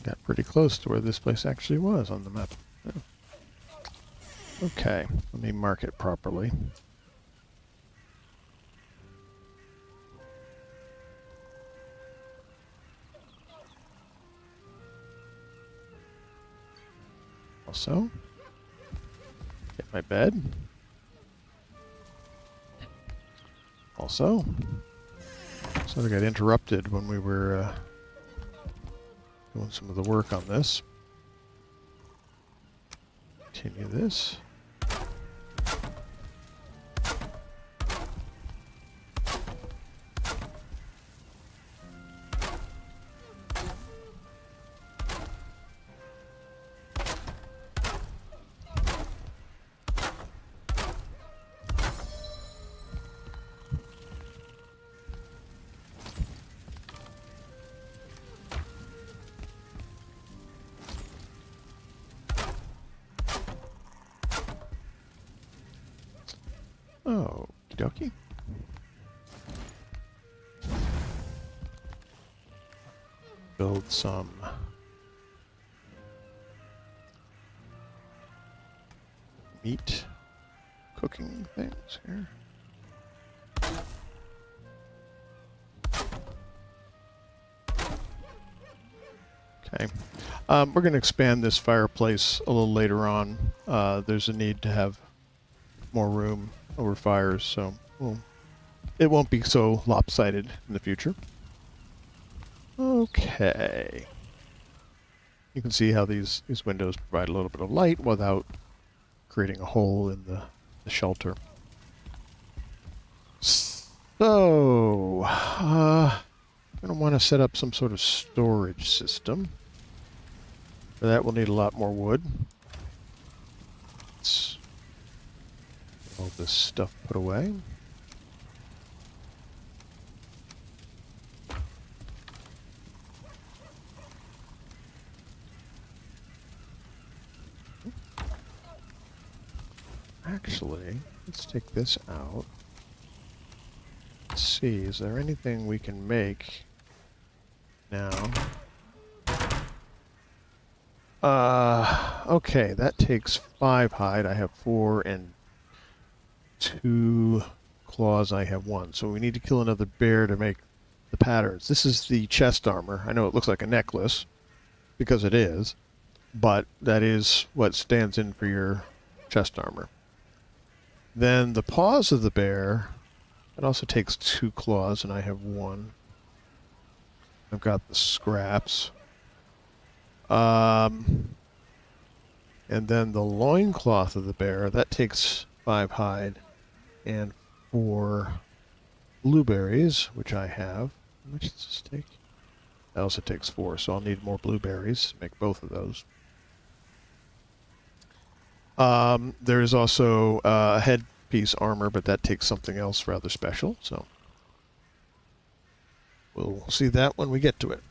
got pretty pretty close to where this place actually was on the map. Yeah. Okay, let me mark it properly. Also, get my bed. Also, so I got interrupted when we were doing some of the work on this. Continue this. Oh, dokie. Build some meat cooking things here. Okay. We're going to expand this fireplace a little later on. There's a need to have more room over fires, so it won't be so lopsided in the future. Okay. You can see how these windows provide a little bit of light without creating a hole in the shelter. So, I'm going to want to set up some sort of storage system. For that, we'll need a lot more wood. Let's get all this stuff put away. Actually, let's take this out. Let's see, is there anything we can make now? Okay, that takes 5 hide. I have 4 and 2 claws. I have 1. So we need to kill another bear to make the patterns. This is the chest armor. I know it looks like a necklace, because it is, but that is what stands in for your chest armor. Then the paws of the bear, it also takes 2 claws, and I have 1. I've got the scraps. And then the loincloth of the bear, that takes 5 hide and 4 blueberries, which I have. How much does this take? That also takes 4, so I'll need more blueberries to make both of those. There is also a headpiece armor, but that takes something else rather special, so we'll see that when we get to it.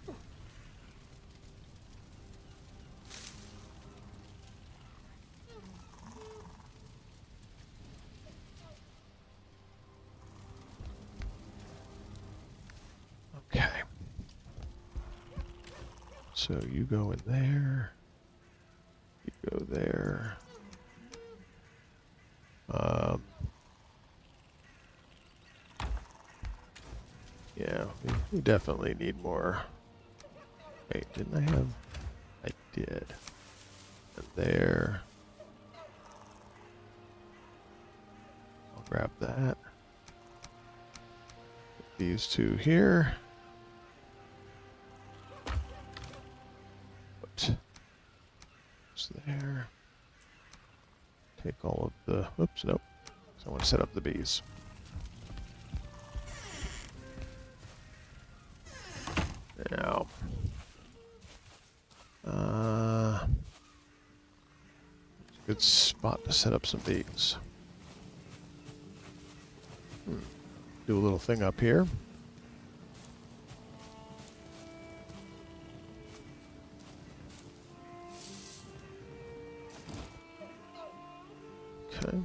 Okay. So you go in there. You go there. Yeah, we definitely need more. Wait, didn't I have? I did. And there. I'll grab that. Put these 2 here. Put this there. Take all of the. Oops, nope. So I want to set up the bees. Now, it's a good spot to set up some bees. Do a little thing up here. Okay.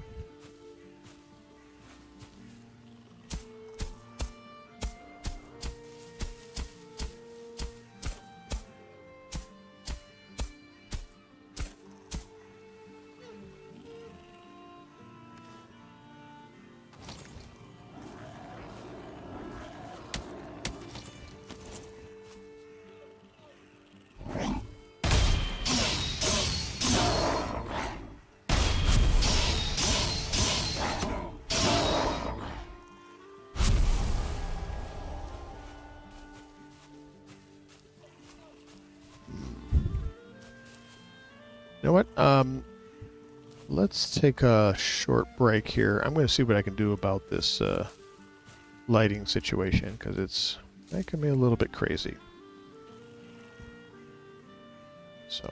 know what? Let's take a short break here. I'm going to see what I can do about this lighting situation because it's making me a little bit crazy. So.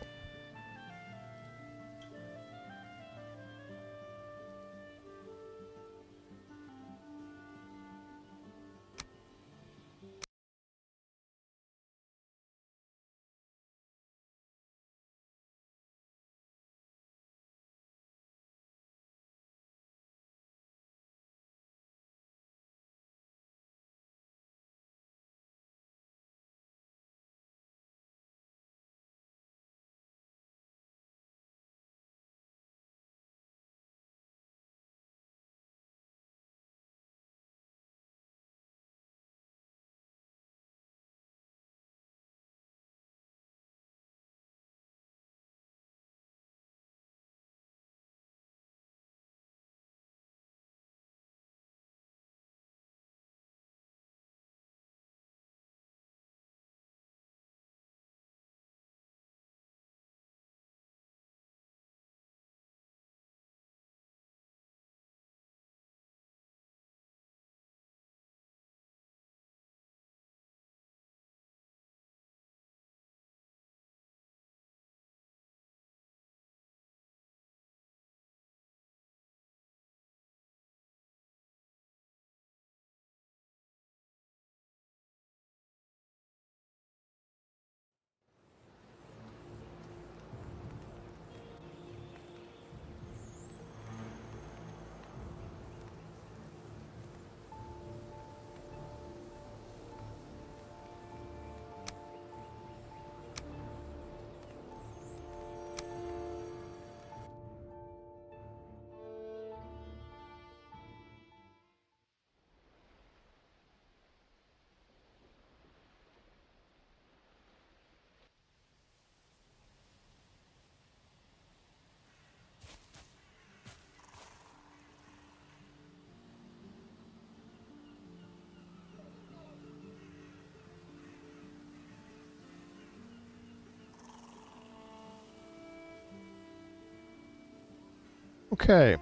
Okay,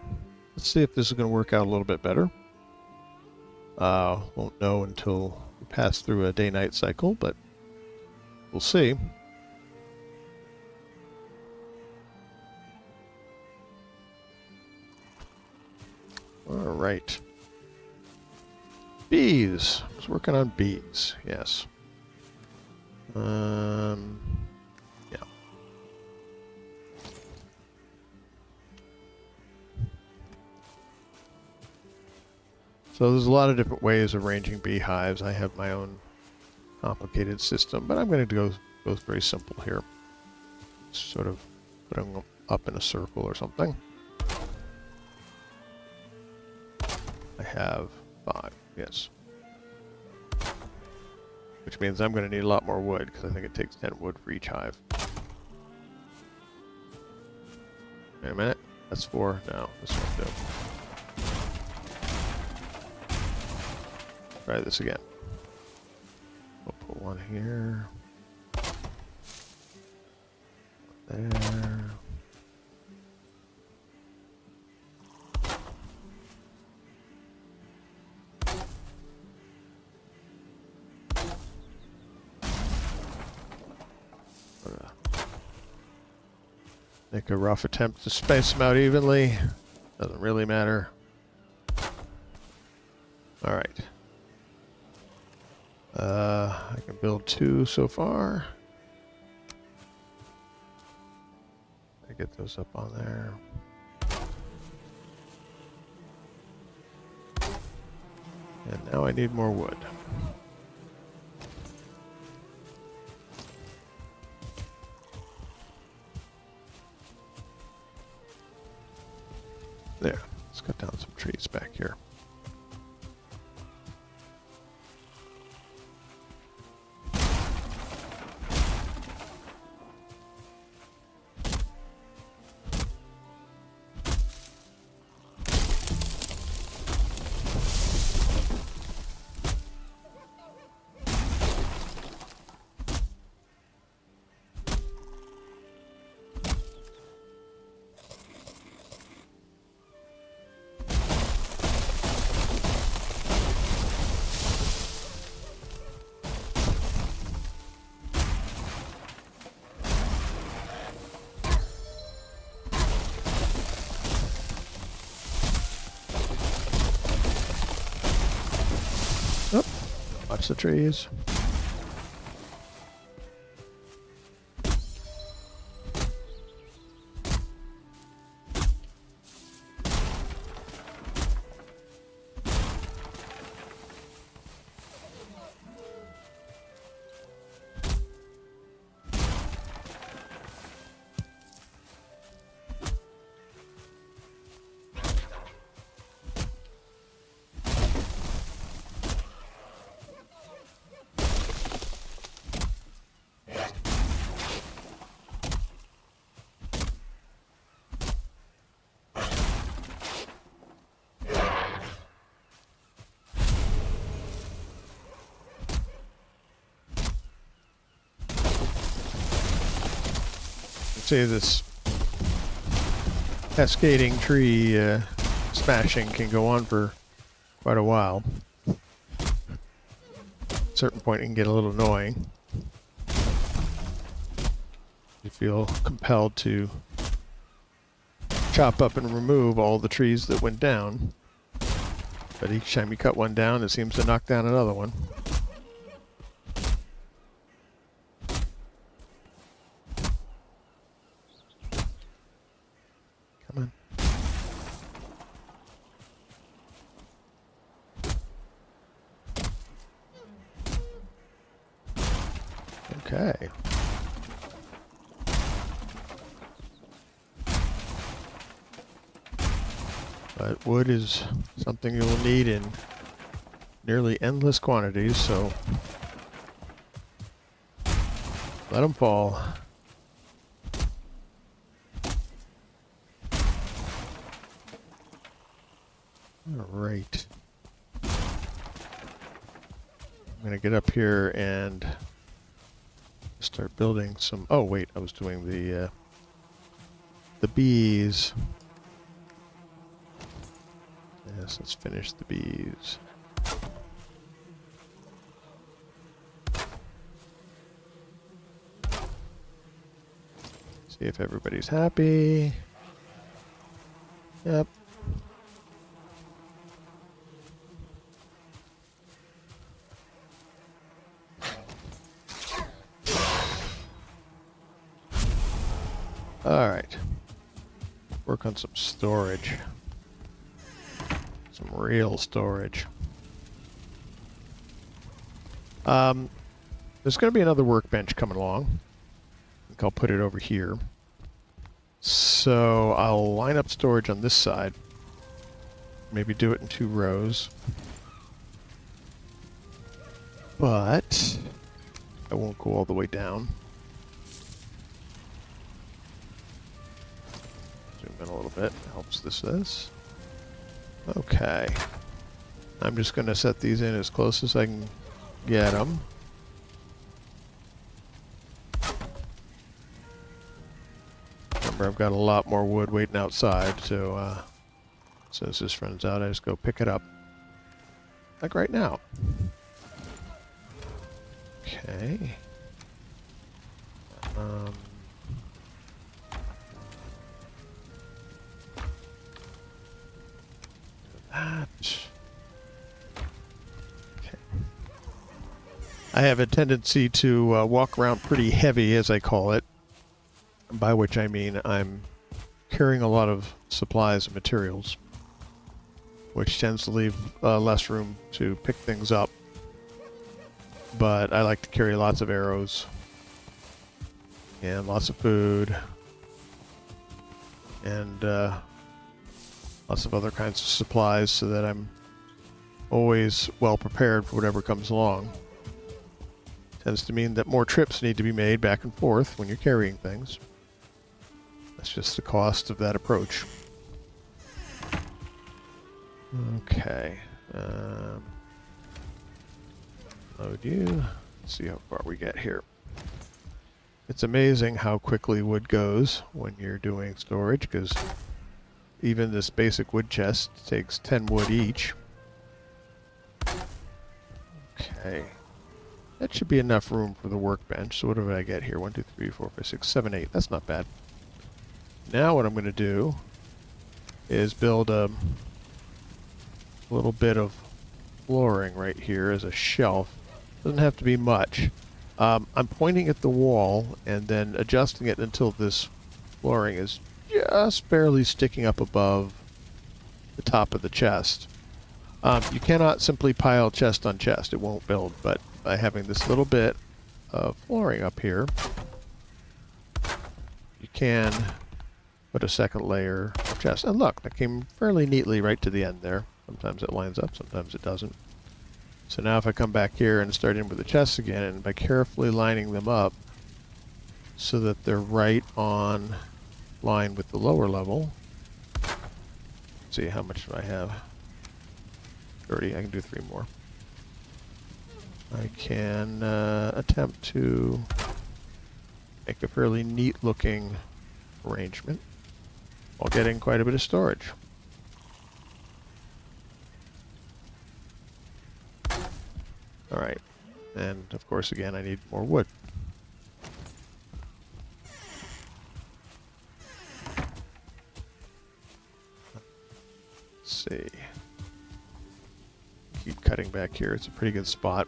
let's see if this is going to work out a little bit better. Won't know until we pass through a day-night cycle, but we'll see. All right. Bees. I was working on bees. Yes. Yeah. So there's a lot of different ways of arranging beehives. I have my own complicated system, but I'm going to go very simple here. Sort of put them up in a circle or something. I have 5, yes. Which means I'm going to need a lot more wood, because I think it takes 10 wood for each hive. Wait a minute. That's 4. No, this won't do. Try this again. We'll put one here. One there. Make a rough attempt to space them out evenly. Doesn't really matter. All right. I can build 2 so far. I get those up on there. And now I need more wood. There. Let's cut down some trees back here. Lots of trees. Say this cascading tree smashing can go on for quite a while. At a certain point it can get a little annoying. You feel compelled to chop up and remove all the trees that went down. But each time you cut one down, it seems to knock down another one. Come on. Okay. But wood is something you'll need in nearly endless quantities, so let them fall. All right. I'm gonna get up here and start building some. Oh wait, I was doing the bees. Yes, let's finish the bees. See if everybody's happy. Yep. All right. Work on some storage. Some real storage. There's going to be another workbench coming along. I think I'll put it over here. So I'll line up storage on this side. Maybe do it in 2 rows. But I won't go all the way down. Zoom in a little bit. Helps this. Okay. I'm just going to set these in as close as I can get them. Remember, I've got a lot more wood waiting outside, so as soon as this runs out, I just go pick it up. Like right now. Okay. That. Okay. I have a tendency to walk around pretty heavy, as I call it, by which I mean I'm carrying a lot of supplies and materials, which tends to leave less room to pick things up. But I like to carry lots of arrows and lots of food and lots of other kinds of supplies so that I'm always well prepared for whatever comes along. Tends to mean that more trips need to be made back and forth when you're carrying things. That's just the cost of that approach. Okay. Load you. Let's see how far we get here. It's amazing how quickly wood goes when you're doing storage, because even this basic wood chest takes 10 wood each. Okay. That should be enough room for the workbench. So what did I get here? 1, 2, 3, 4, 5, 6, 7, 8. That's not bad. Now what I'm going to do is build a little bit of flooring right here as a shelf Doesn't have to be much. I'm pointing at the wall and then adjusting it until this flooring is just barely sticking up above the top of the chest. You cannot simply pile chest on chest. It won't build, but by having this little bit of flooring up here, you can put a second layer of chest. And look, that came fairly neatly right to the end there. Sometimes it lines up, sometimes it doesn't. So now if I come back here and start in with the chests again, and by carefully lining them up so that they're right on line with the lower level. Let's see, how much do I have? 30, I can do 3 more. I can attempt to make a fairly neat looking arrangement while getting quite a bit of storage. Alright, and of course again I need more wood. Let's see. Keep cutting back here, it's a pretty good spot.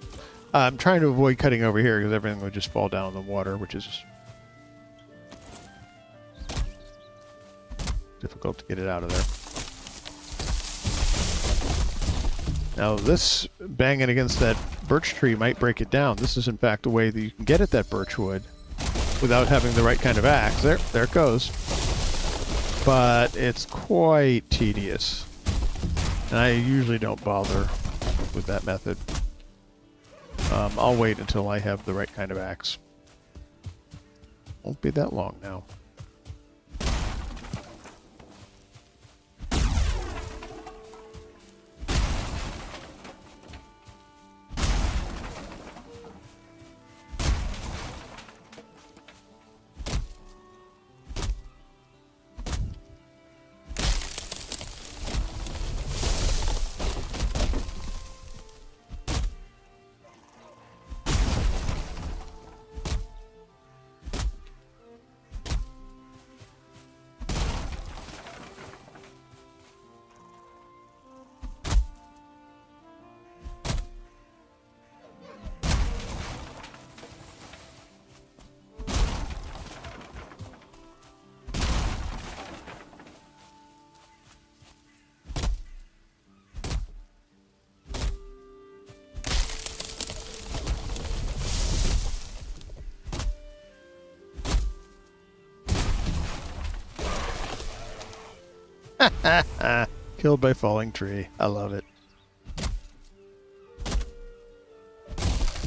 I'm trying to avoid cutting over here because everything would just fall down in the water, which is difficult to get it out of there. Now this banging against that birch tree might break it down. This is in fact a way that you can get at that birch wood without having the right kind of axe. There it goes. But it's quite tedious. And I usually don't bother with that method. I'll wait until I have the right kind of axe. Won't be that long now. Killed by falling tree. I love it.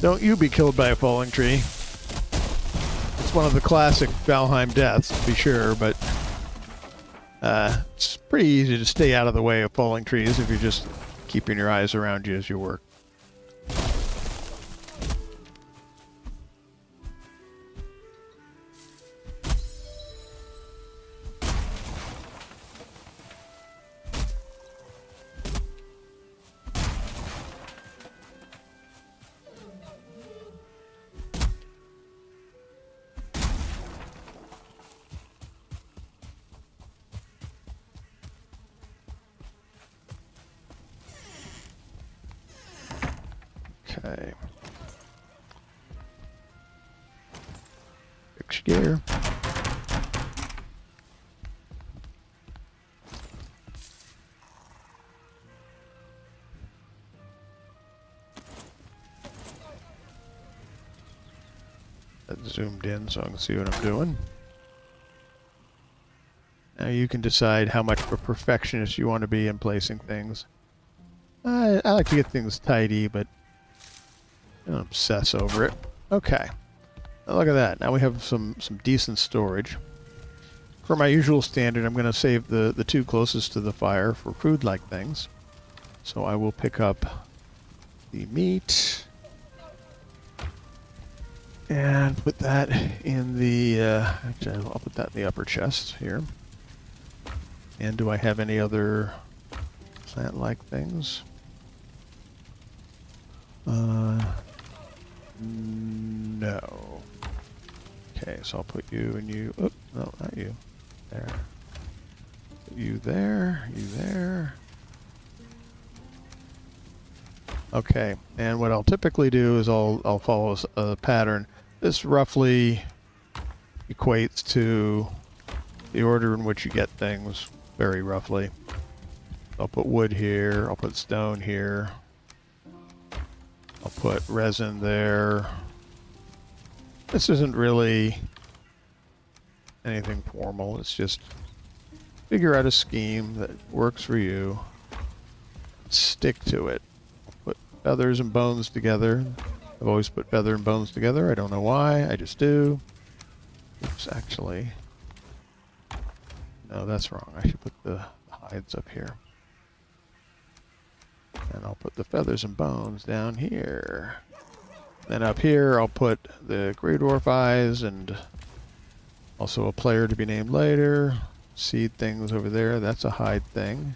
Don't you be killed by a falling tree. It's one of the classic Valheim deaths, to be sure, but it's pretty easy to stay out of the way of falling trees if you're just keeping your eyes around you as you work. Okay. Fix gear. That's zoomed in so I can see what I'm doing. Now you can decide how much of a perfectionist you want to be in placing things. I like to get things tidy, but I don't obsess over it. Okay. Now look at that. Now we have some decent storage. For my usual standard, I'm going to save the 2 closest to the fire for food-like things. So I will pick up the meat and put that in the... actually, I'll put that in the upper chest here. And do I have any other plant-like things? No. Okay, so I'll put you and you... Oh, no, not you. There. Put you there, you there. Okay, and what I'll typically do is I'll follow a pattern. This roughly equates to the order in which you get things, very roughly. I'll put wood here, I'll put stone here, I'll put resin there. This isn't really anything formal, it's just figure out a scheme that works for you, stick to it. Put feathers and bones together. I've always put feather and bones together. I don't know why. I just do. Oops, actually. No, that's wrong. I should put the hides up here. And I'll put the feathers and bones down here. Then up here, I'll put the Grey Dwarf eyes and also a player to be named later. Seed things over there. That's a hide thing.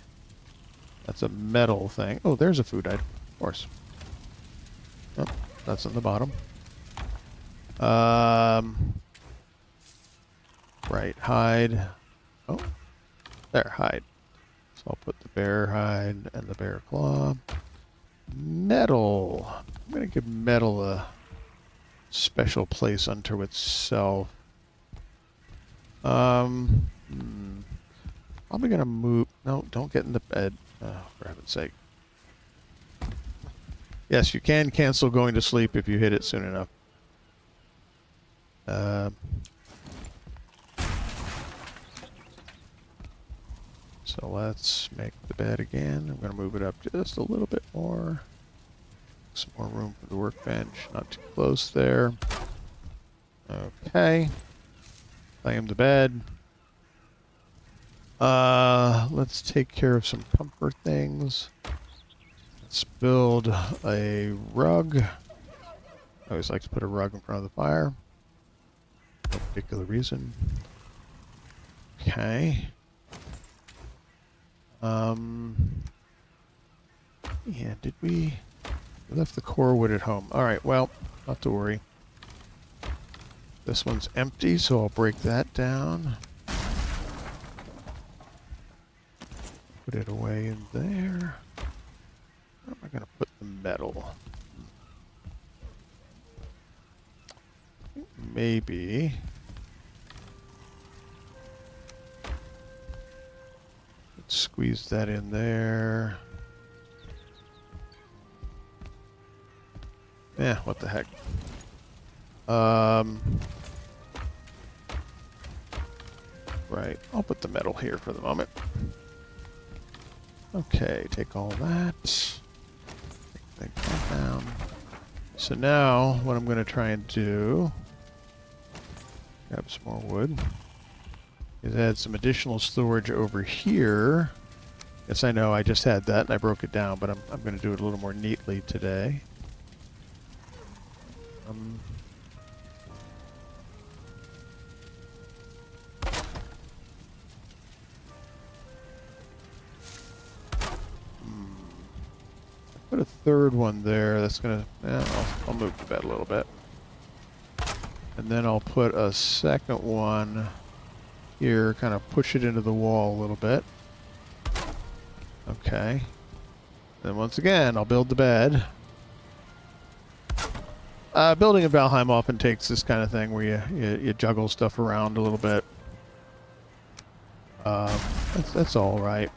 That's a metal thing. Oh, there's a food item. Of course. Oh, that's on the bottom. Right, hide. Oh, there, hide. So I'll put the bear hide and the bear claw. Metal. I'm going to give metal a special place unto itself. Probably going to move... No, don't get in the bed. For heaven's sake. Yes, you can cancel going to sleep if you hit it soon enough. So let's make the bed again. I'm going to move it up just a little bit more. Some more room for the workbench. Not too close there. Okay. Claim the bed. Let's take care of some comfort things. Let's build a rug. I always like to put a rug in front of the fire. No particular reason. Okay. Yeah, did we left the core wood at home. Alright, well, not to worry. This one's empty, so I'll break that down. Put it away in there. Where am I going to put the metal? Maybe. Let's squeeze that in there. Yeah, what the heck. Right, I'll put the metal here for the moment. Okay, take all that. Take that down. So now, what I'm going to try and do, grab some more wood, is add some additional storage over here. Yes, I know, I just had that and I broke it down, but I'm going to do it a little more neatly today. Put a third one there. That's gonna. I'll move the bed a little bit, and then I'll put a second one here. Kind of push it into the wall a little bit. Okay. Then once again, I'll build the bed. Building a Valheim often takes this kind of thing where you juggle stuff around a little bit. That's all right.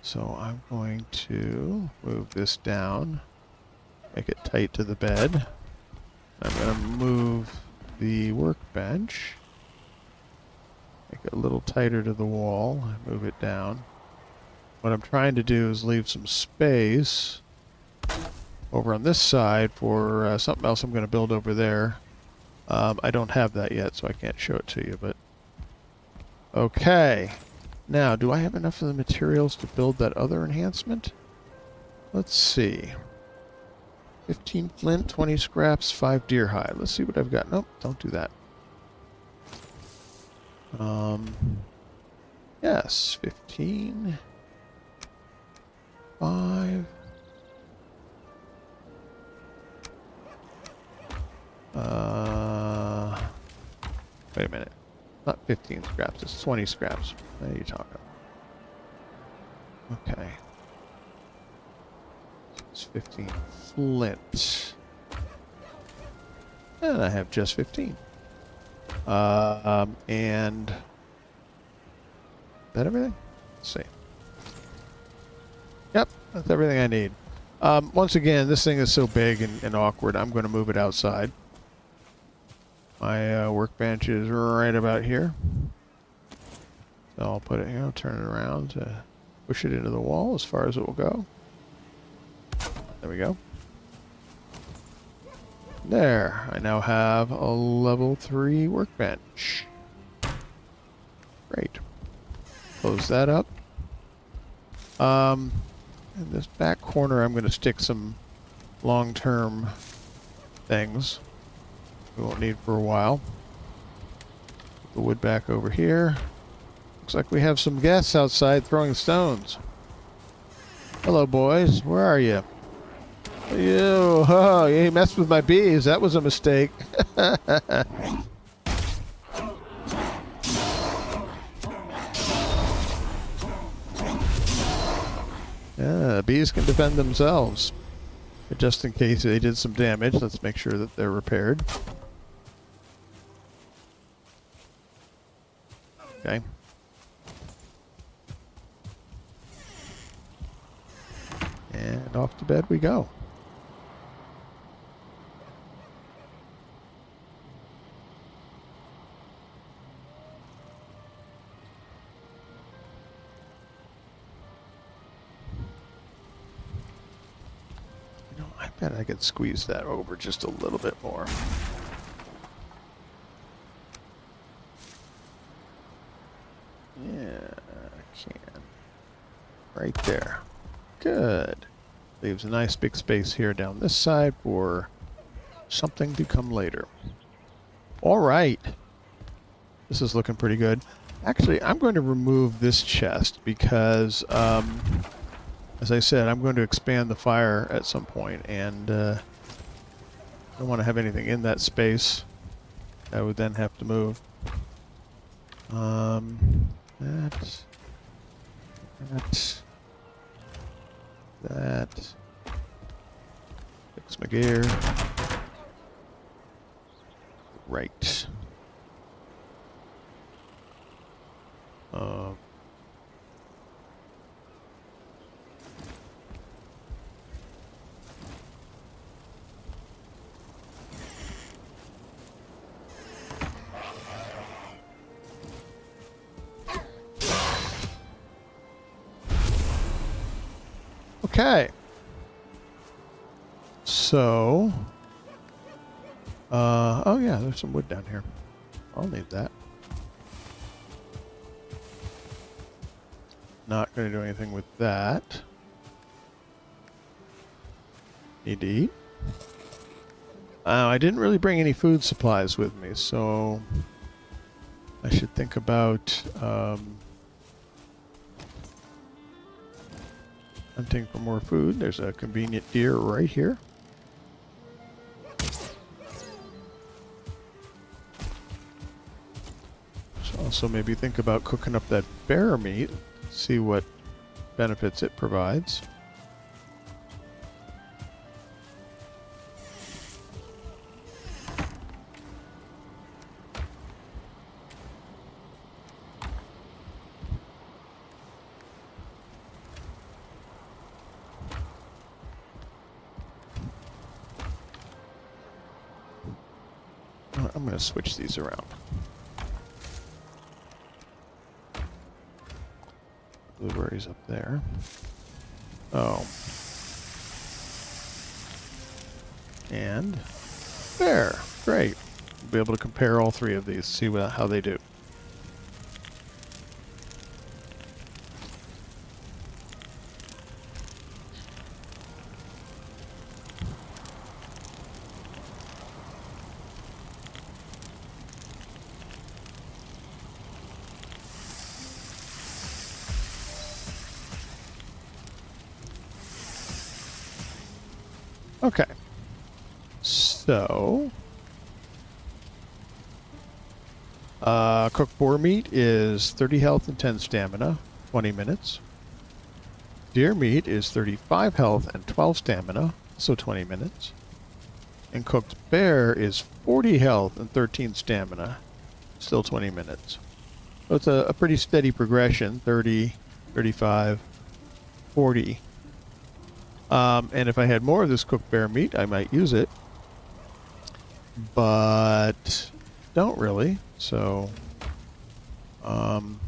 So I'm going to move this down, make it tight to the bed. I'm going to move the workbench, make it a little tighter to the wall, move it down. What I'm trying to do is leave some space over on this side for something else I'm going to build over there. I don't have that yet, so I can't show it to you, but... Okay. Now, do I have enough of the materials to build that other enhancement? Let's see. 15 flint, 20 scraps, 5 deer hide. Let's see what I've got. Nope, don't do that. Yes, 15. 5. Wait a minute. Not 15 scraps, it's 20 scraps. What are you talking about? Okay. It's 15 flint. And I have just 15. And... Is that everything? Let's see. Yep, that's everything I need. Once again, this thing is so big and awkward, I'm going to move it outside. My workbench is right about here. So I'll put it here, I'll turn it around to push it into the wall as far as it will go. There we go. There, I now have a level 3 workbench. Great. Close that up. In this back corner, I'm going to stick some long-term things we won't need for a while. Put the wood back over here. Looks like we have some guests outside throwing stones. Hello, boys. Where are you? You, oh, you messed with my bees. That was a mistake. Yeah, bees can defend themselves. But just in case they did some damage, let's make sure that they're repaired. Okay. And off to bed we go. I bet I could squeeze that over just a little bit more. Yeah, I can. Right there. Good. Leaves a nice big space here down this side for something to come later. All right. This is looking pretty good. Actually, I'm going to remove this chest because... as I said, I'm going to expand the fire at some point, and I don't want to have anything in that space I would then have to move. That. Fix my gear. Right. Okay. So, oh yeah, there's some wood down here. I'll need that. Not going to do anything with that. Need to eat. I didn't really bring any food supplies with me, so I should think about hunting for more food. There's a convenient deer right here. So also maybe think about cooking up that bear meat, see what benefits it provides. I'm going to switch these around. Blueberries up there. Oh. And there. Great. We'll be able to compare all three of these, see how they do. Okay, so cooked boar meat is 30 health and 10 stamina, 20 minutes. deer meat is 35 health and 12 stamina, so 20 minutes. And cooked bear is 40 health and 13 stamina, still 20 minutes. So it's a pretty steady progression, 30, 35, 40. And if I had more of this cooked bear meat, I might use it. But don't really, so I'm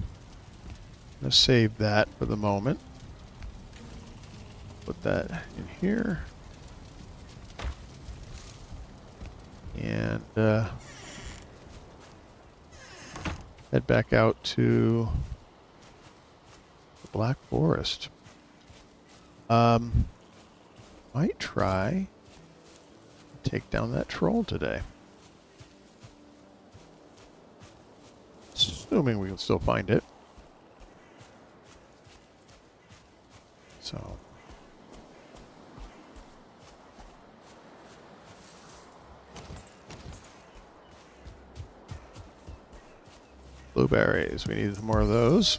going to save that for the moment. Put that in here. And head back out to the Black Forest. Might try to take down that troll today. Assuming we can still find it. So. Blueberries. We needed more of those.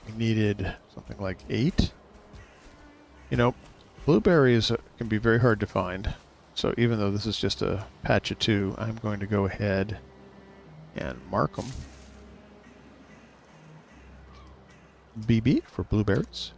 We needed something like 8. You know, blueberries can be very hard to find. So even though this is just a patch of 2, I'm going to go ahead and mark them. BB for blueberries.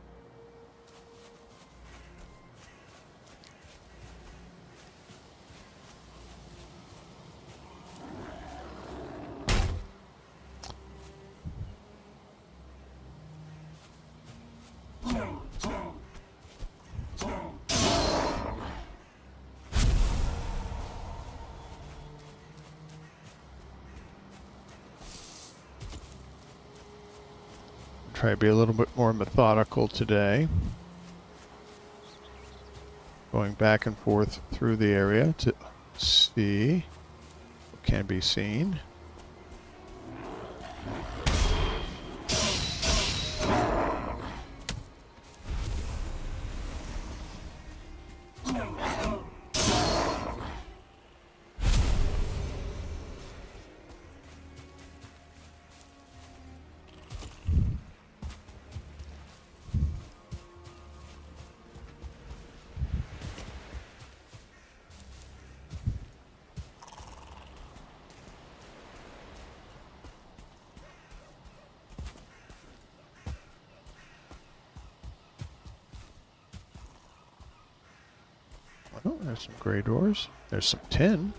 Try to be a little bit more methodical today. Going back and forth through the area to see what can be seen. Oh, there's some gray doors. There's some tin.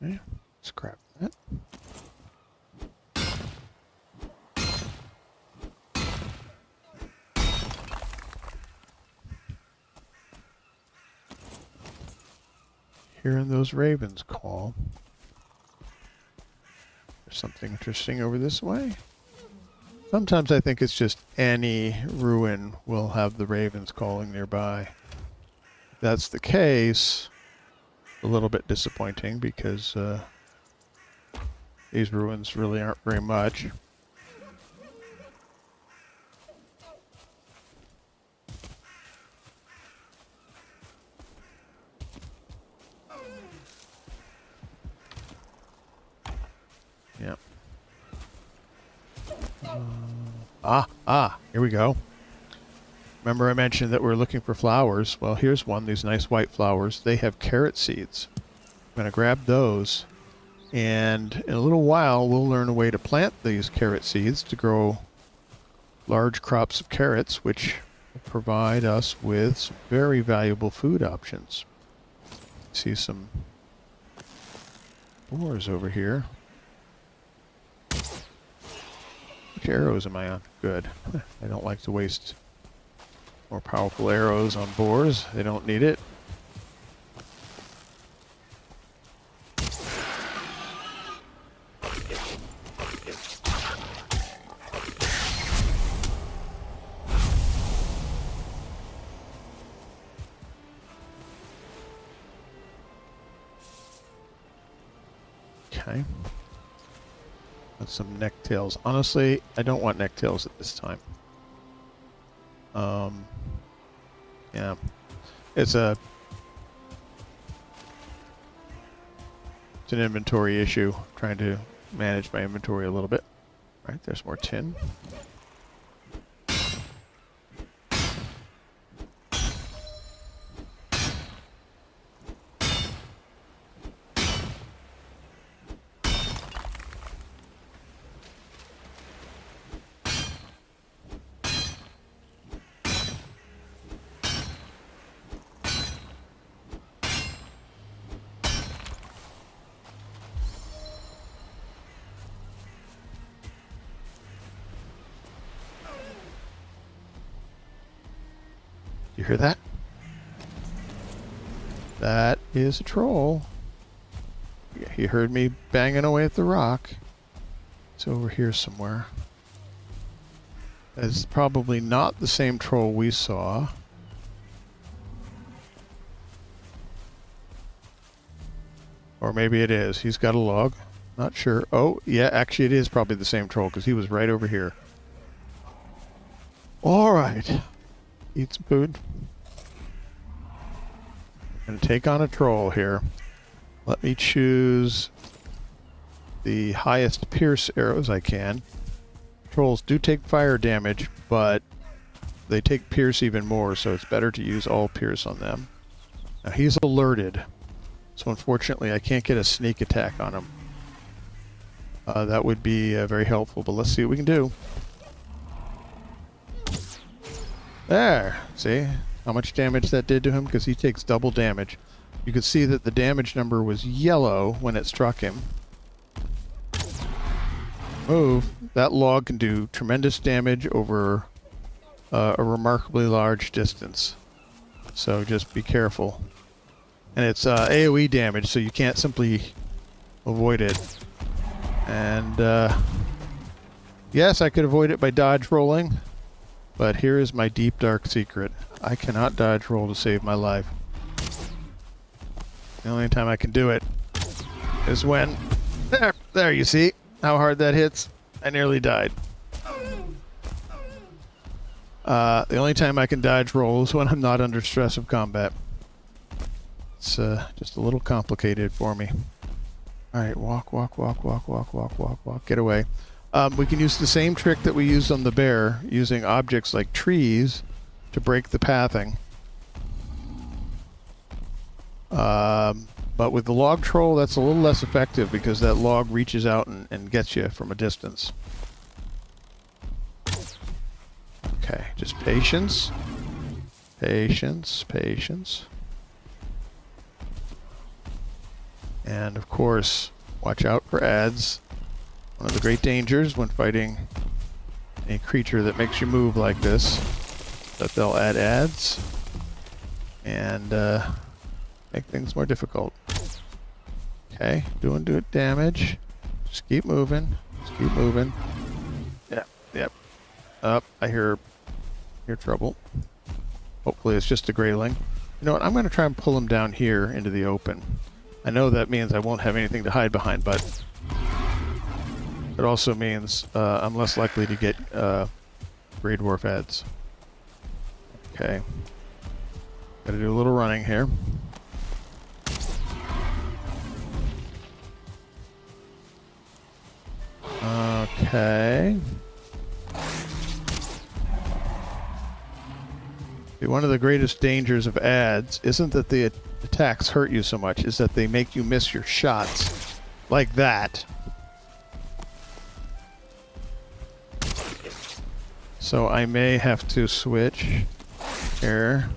Okay, let's grab that. Hearing those ravens call. There's something interesting over this way. Sometimes I think it's just any ruin will have the ravens calling nearby. If that's the case, a little bit disappointing because these ruins really aren't very much. Yep. Here we go. Remember I mentioned that we're looking for flowers? Well, here's one, these nice white flowers. They have carrot seeds. I'm going to grab those, and in a little while we'll learn a way to plant these carrot seeds to grow large crops of carrots, which will provide us with some very valuable food options. See some boars over here. Which arrows am I on? Good. I don't like to waste more powerful arrows on boars. They don't need it. Okay. That's some necktails. Honestly, I don't want necktails at this time. Yeah. It's an inventory issue. I'm trying to manage my inventory a little bit. All right, there's more tin. You hear that? That is a troll. Yeah, he heard me banging away at the rock. It's over here somewhere. It's probably not the same troll we saw. Or maybe it is. He's got a log. Not sure. Oh, yeah, actually it is probably the same troll because he was right over here. All right. Eat some food. I'm going to take on a troll here. Let me choose the highest pierce arrows I can. Trolls do take fire damage, but they take pierce even more, so it's better to use all pierce on them. Now he's alerted, so unfortunately I can't get a sneak attack on him. That would be very helpful, but let's see what we can do. There! See how much damage that did to him? Because he takes double damage. You could see that the damage number was yellow when it struck him. Move. That log can do tremendous damage over a remarkably large distance. So just be careful. And it's AoE damage, so you can't simply avoid it. And yes, I could avoid it by dodge rolling. But here is my deep dark secret. I cannot dodge roll to save my life. The only time I can do it is when... There you see how hard that hits. I nearly died. The only time I can dodge roll is when I'm not under stress of combat. It's just a little complicated for me. Alright, walk, walk, walk, walk, walk, walk, walk, walk. Get away. We can use the same trick that we used on the bear, using objects like trees to break the pathing. But with the log troll, that's a little less effective because that log reaches out and gets you from a distance. Okay, just patience. Patience, patience. And of course, watch out for ads. One of the great dangers when fighting a creature that makes you move like this, that they'll add ads and make things more difficult. Okay, doing damage. Just keep moving. Just keep moving. Yep, yep. Up, I hear trouble. Hopefully it's just a grayling. You know what, I'm going to try and pull him down here into the open. I know that means I won't have anything to hide behind, but it also means I'm less likely to get Grey Dwarf ads. Okay. Gotta do a little running here. Okay. See, one of the greatest dangers of ads isn't that the attacks hurt you so much, is that they make you miss your shots. Like that. So I may have to switch here.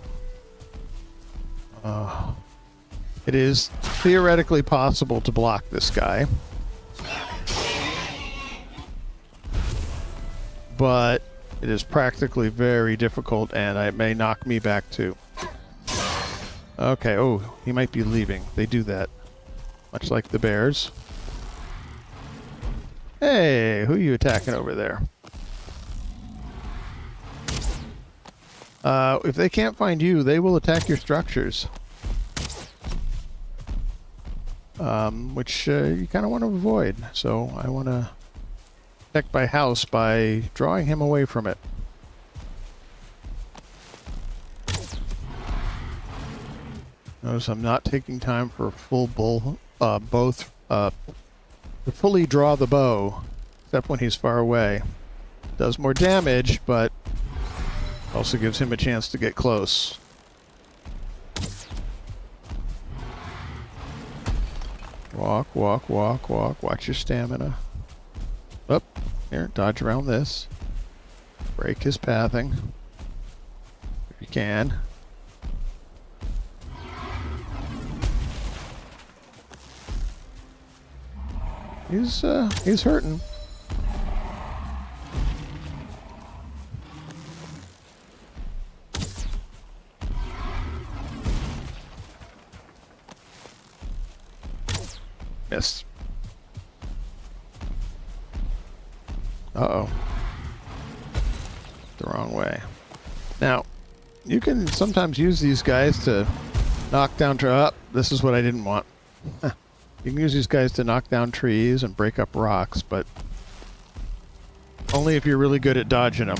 It is theoretically possible to block this guy. But it is practically very difficult, and it may knock me back too. Okay, oh, he might be leaving. They do that. Much like the bears. Hey, who are you attacking over there? If they can't find you, they will attack your structures. which you kind of want to avoid. So I want to protect my house by drawing him away from it. Notice I'm not taking time for full to fully draw the bow, except when he's far away. Does more damage, but also gives him a chance to get close. Walk, walk, walk, walk. Watch your stamina. Up. Here, dodge around this. Break his pathing. If you can. He's hurting. Missed. Uh-oh. The wrong way. Now, you can sometimes use these guys to knock down this is what I didn't want. You can use these guys to knock down trees and break up rocks, but only if you're really good at dodging them.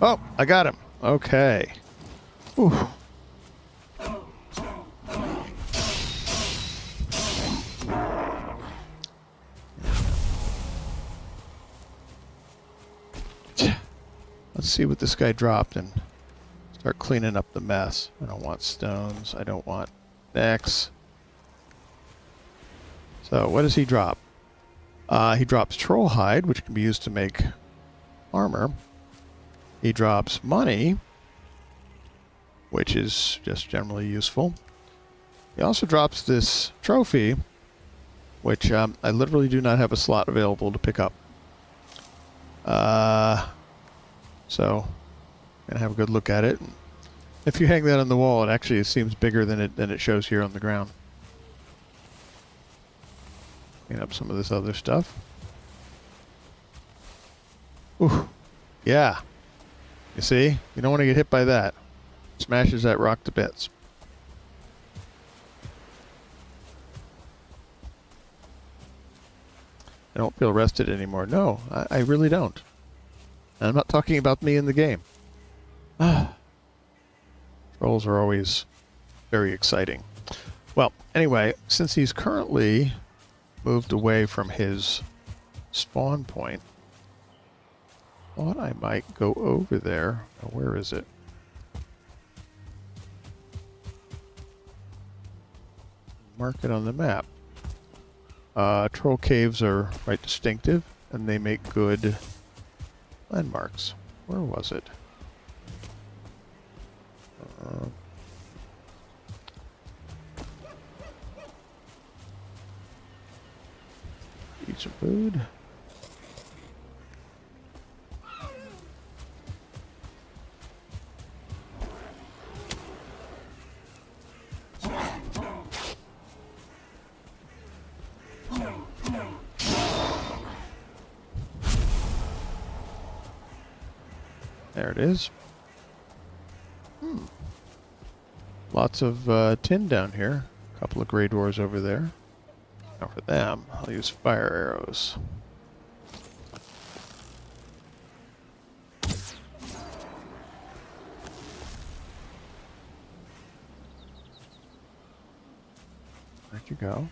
Oh, I got him. Okay. Whew. Let's see what this guy dropped and start cleaning up the mess. I don't want stones. I don't want necks. So what does he drop? He drops troll hide, which can be used to make armor. He drops money, which is just generally useful. He also drops this trophy, which I literally do not have a slot available to pick up. So I'm gonna have a good look at it. If you hang that on the wall, it actually seems bigger than it shows here on the ground. Clean up some of this other stuff. Ooh, yeah. You see? You don't want to get hit by that. Smashes that rock to bits. I don't feel rested anymore. No, I really don't. And I'm not talking about me in the game. Trolls are always very exciting. Well, anyway, since he's currently moved away from his spawn point, I thought I might go over there. Now, where is it? Mark it on the map. Troll caves are quite distinctive, and they make good landmarks. Where was it? Eat some food. There it is. Lots of tin down here. A couple of gray doors over there. Now for them, I'll use fire arrows. Where'd you go?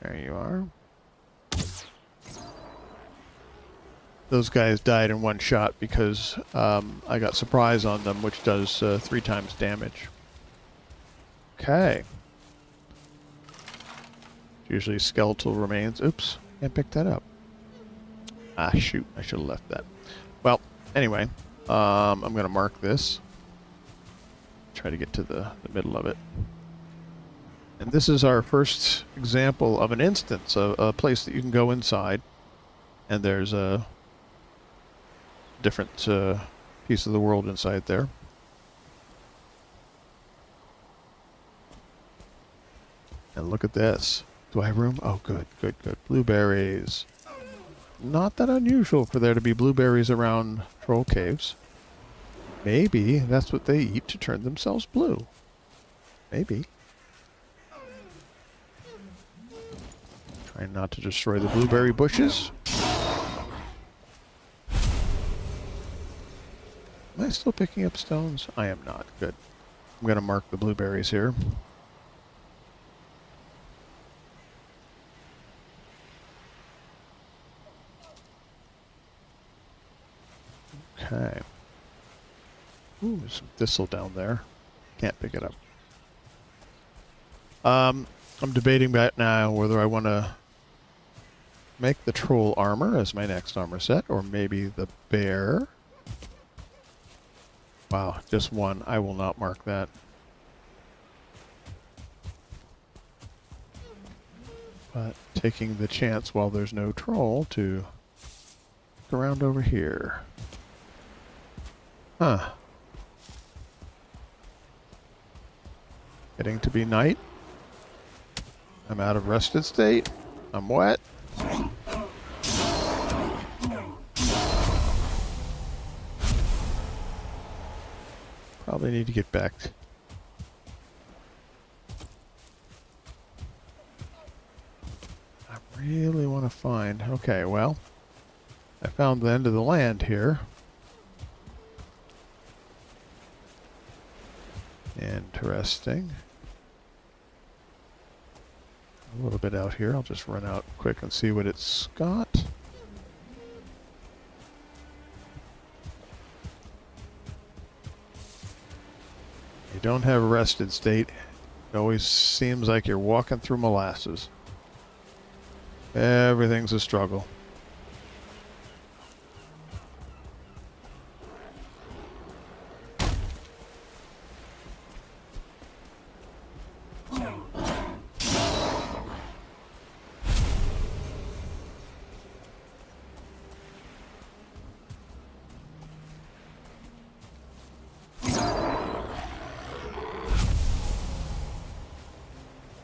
There you are. Those guys died in one shot because I got surprise on them, which does 3 times damage. Okay. Usually skeletal remains. Oops, can't pick that up. Ah, shoot, I should have left that. Well, anyway, I'm going to mark this. Try to get to the middle of it. And this is our first example of an instance, a place that you can go inside, and there's a different piece of the world inside there. And look at this. Do I have room? Oh, good, good, good. Blueberries. Not that unusual for there to be blueberries around troll caves. Maybe that's what they eat to turn themselves blue. Maybe. Trying not to destroy the blueberry bushes. Am I still picking up stones? I am not. Good. I'm going to mark the blueberries here. Okay. Ooh, there's some thistle down there. Can't pick it up. I'm debating right now whether I want to make the troll armor as my next armor set, or maybe the bear. Wow, just one. I will not mark that. But taking the chance while there's no troll to look around over here. Huh. Getting to be night. I'm out of rested state. I'm wet. Probably need to get back. I really want to find... Okay, well, I found the end of the land here. Interesting. A little bit out here. I'll just run out quick and see what it's got. You don't have a rested state. It always seems like you're walking through molasses. Everything's a struggle.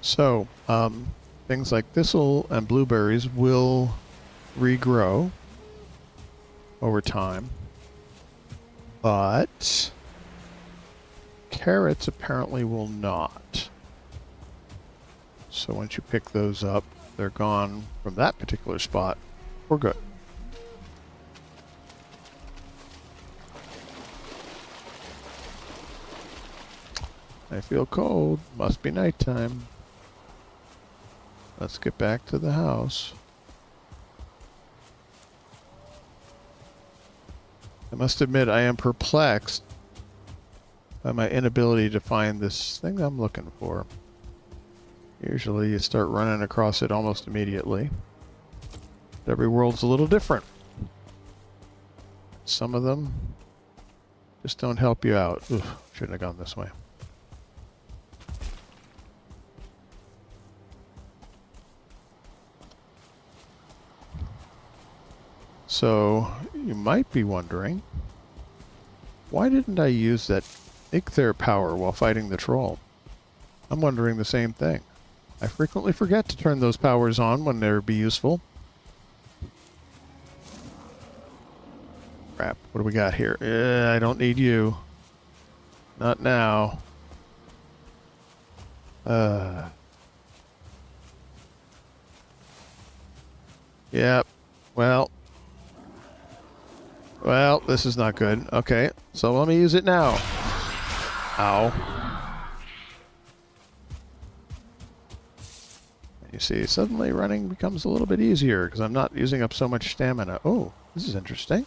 So, things like thistle and blueberries will regrow over time, but carrots apparently will not. So once you pick those up, they're gone from that particular spot for good. I feel cold. Must be nighttime. Let's get back to the house. I must admit I am perplexed by my inability to find this thing I'm looking for. Usually you start running across it almost immediately. But every world's a little different. Some of them just don't help you out. Ugh, shouldn't have gone this way. So, you might be wondering, why didn't I use that Ichthyr power while fighting the troll? I'm wondering the same thing. I frequently forget to turn those powers on when they'd be useful. Crap, what do we got here? I don't need you. Not now. Yep. Well, this is not good. Okay, so let me use it now. Ow. You see, suddenly running becomes a little bit easier because I'm not using up so much stamina. Oh, this is interesting.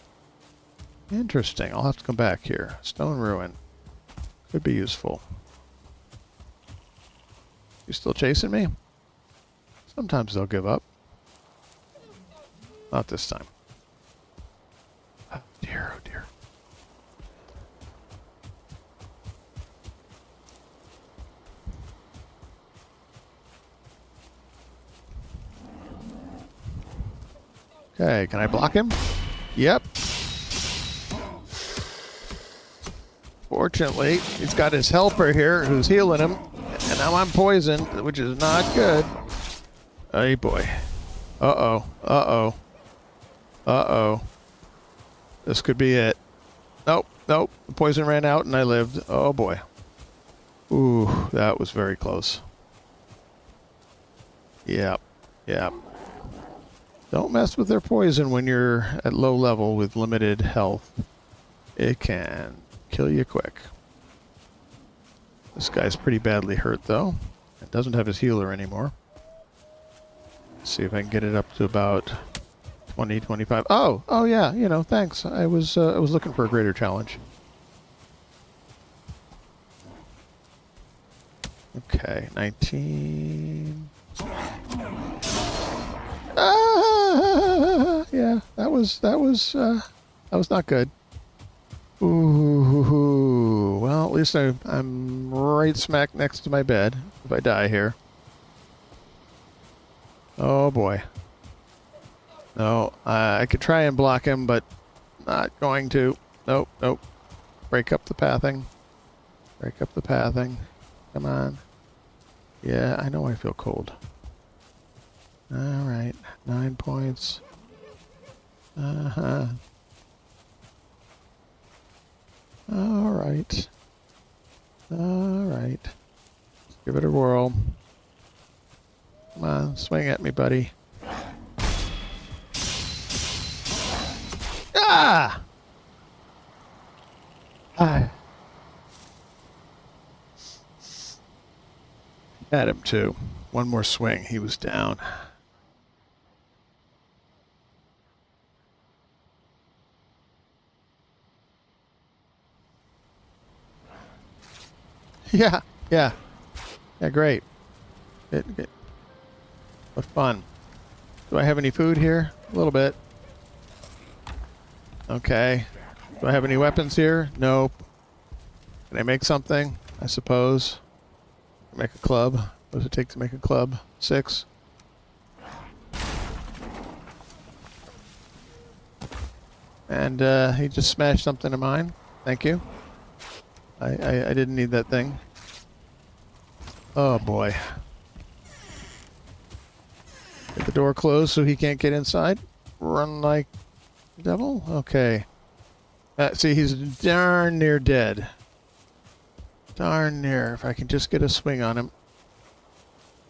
Interesting. I'll have to come back here. Stone ruin. Could be useful. You still chasing me? Sometimes they'll give up. Not this time. Oh dear, oh dear. Okay, can I block him? Yep. Fortunately, he's got his helper here who's healing him, and now I'm poisoned, which is not good. Hey boy. Uh-oh. Uh-oh. Uh-oh. This could be it. Nope, nope. The poison ran out and I lived. Oh boy. Ooh, that was very close. Yep. Yep. Don't mess with their poison when you're at low level with limited health. It can kill you quick. This guy's pretty badly hurt, though. It doesn't have his healer anymore. Let's see if I can get it up to about 20, 25. Oh yeah, you know, thanks. I was looking for a greater challenge. Okay, 19. Ah, yeah, that was not good. Ooh, well, at least I'm right smack next to my bed if I die here. Oh boy. No, I could try and block him, but not going to. Nope, nope. Break up the pathing. Break up the pathing. Come on. Yeah, I know I feel cold. Alright, 9 points. Uh-huh. Alright. Alright. Give it a whirl. Come on, swing at me, buddy. Ah! I had him too. One more swing, he was down. Yeah, yeah. Yeah, great. Good. What fun. Do I have any food here? A little bit. Okay. Do I have any weapons here? Nope. Can I make something? I suppose. Make a club. What does it take to make a club? 6. And he just smashed something of mine. Thank you. I didn't need that thing. Oh boy. Get the door closed so he can't get inside. Run like the devil. Okay. See, he's darn near dead. Darn near. If I can just get a swing on him.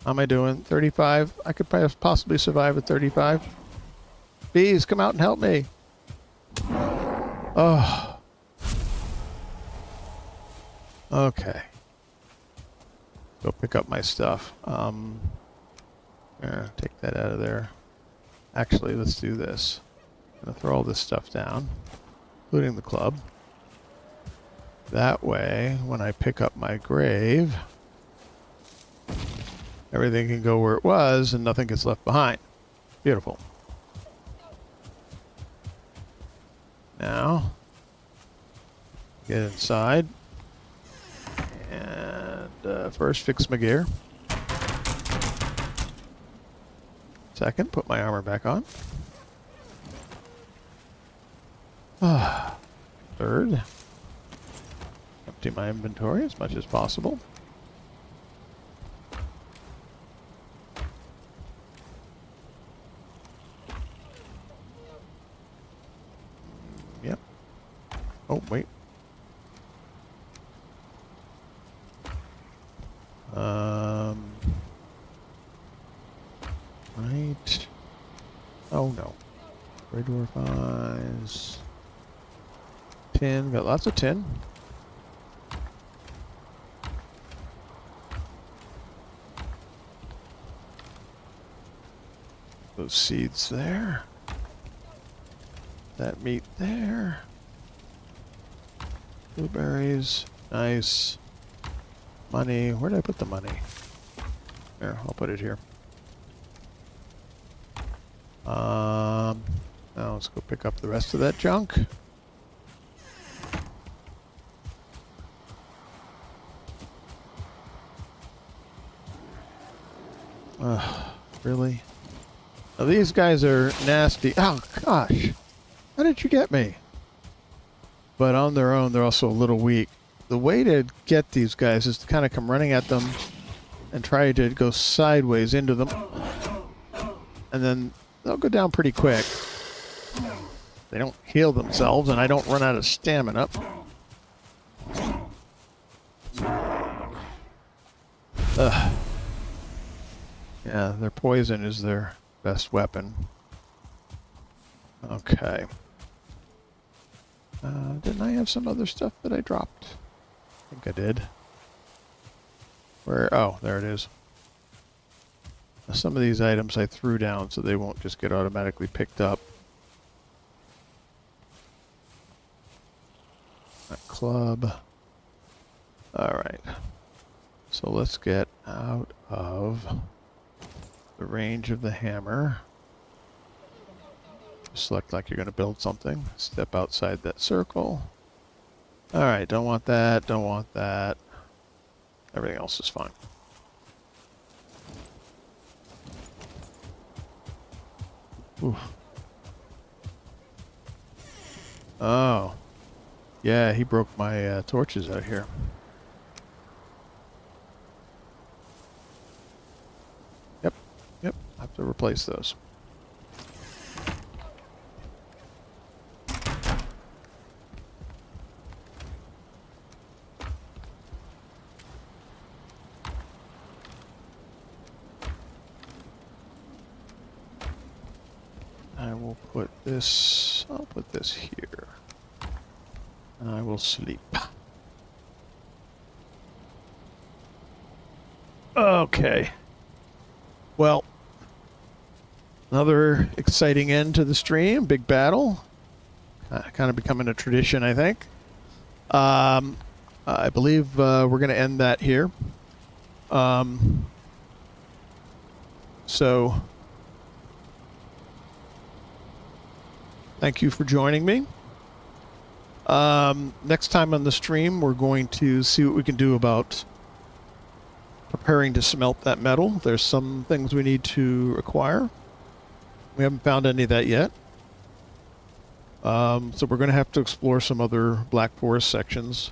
How am I doing? 35? I could possibly survive at 35. Bees, come out and help me. Oh. Okay. Go pick up my stuff. Take that out of there. Actually, let's do this. I'm going to throw all this stuff down, including the club. That way, when I pick up my grave, everything can go where it was and nothing gets left behind. Beautiful. Now, get inside. And first, fix my gear. Second, put my armor back on. Third, empty my inventory as much as possible. Yep. Oh, wait. Right. Oh no. Radar flies. Tin. Got lots of tin. Those seeds there. That meat there. Blueberries. Nice. Money. Where did I put the money? There, I'll put it here. Now let's go pick up the rest of that junk. Really? Now these guys are nasty. Oh gosh, how did you get me? But on their own, they're also a little weak. The way to get these guys is to kind of come running at them and try to go sideways into them. And then they'll go down pretty quick. They don't heal themselves, and I don't run out of stamina. Ugh. Yeah, their poison is their best weapon. Okay. Didn't I have some other stuff that I dropped? I think I did. Where? Oh, there it is. Some of these items I threw down so they won't just get automatically picked up. That club. Alright. So let's get out of the range of the hammer. Select like you're going to build something. Step outside that circle. Alright, don't want that, don't want that. Everything else is fine. Oof. Oh. Yeah, he broke my torches out here. Yep, yep, I have to replace those. I'll put this here. I will sleep. Okay. Well, another exciting end to the stream. Big battle. Kind of becoming a tradition, I think. I believe we're going to end that here. So, thank you for joining me. Next time on the stream, we're going to see what we can do about preparing to smelt that metal. There's some things we need to acquire. We haven't found any of that yet. So we're going to have to explore some other Black Forest sections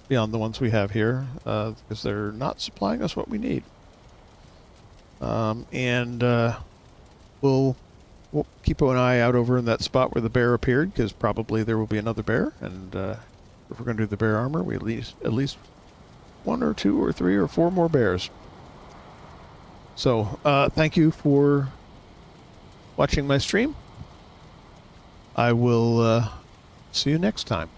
beyond the ones we have here, because they're not supplying us what we need. We'll keep an eye out over in that spot where the bear appeared, because probably there will be another bear, and if we're going to do the bear armor, we at least 1 or 2 or 3 or 4 more bears. So thank you for watching my stream. I will see you next time.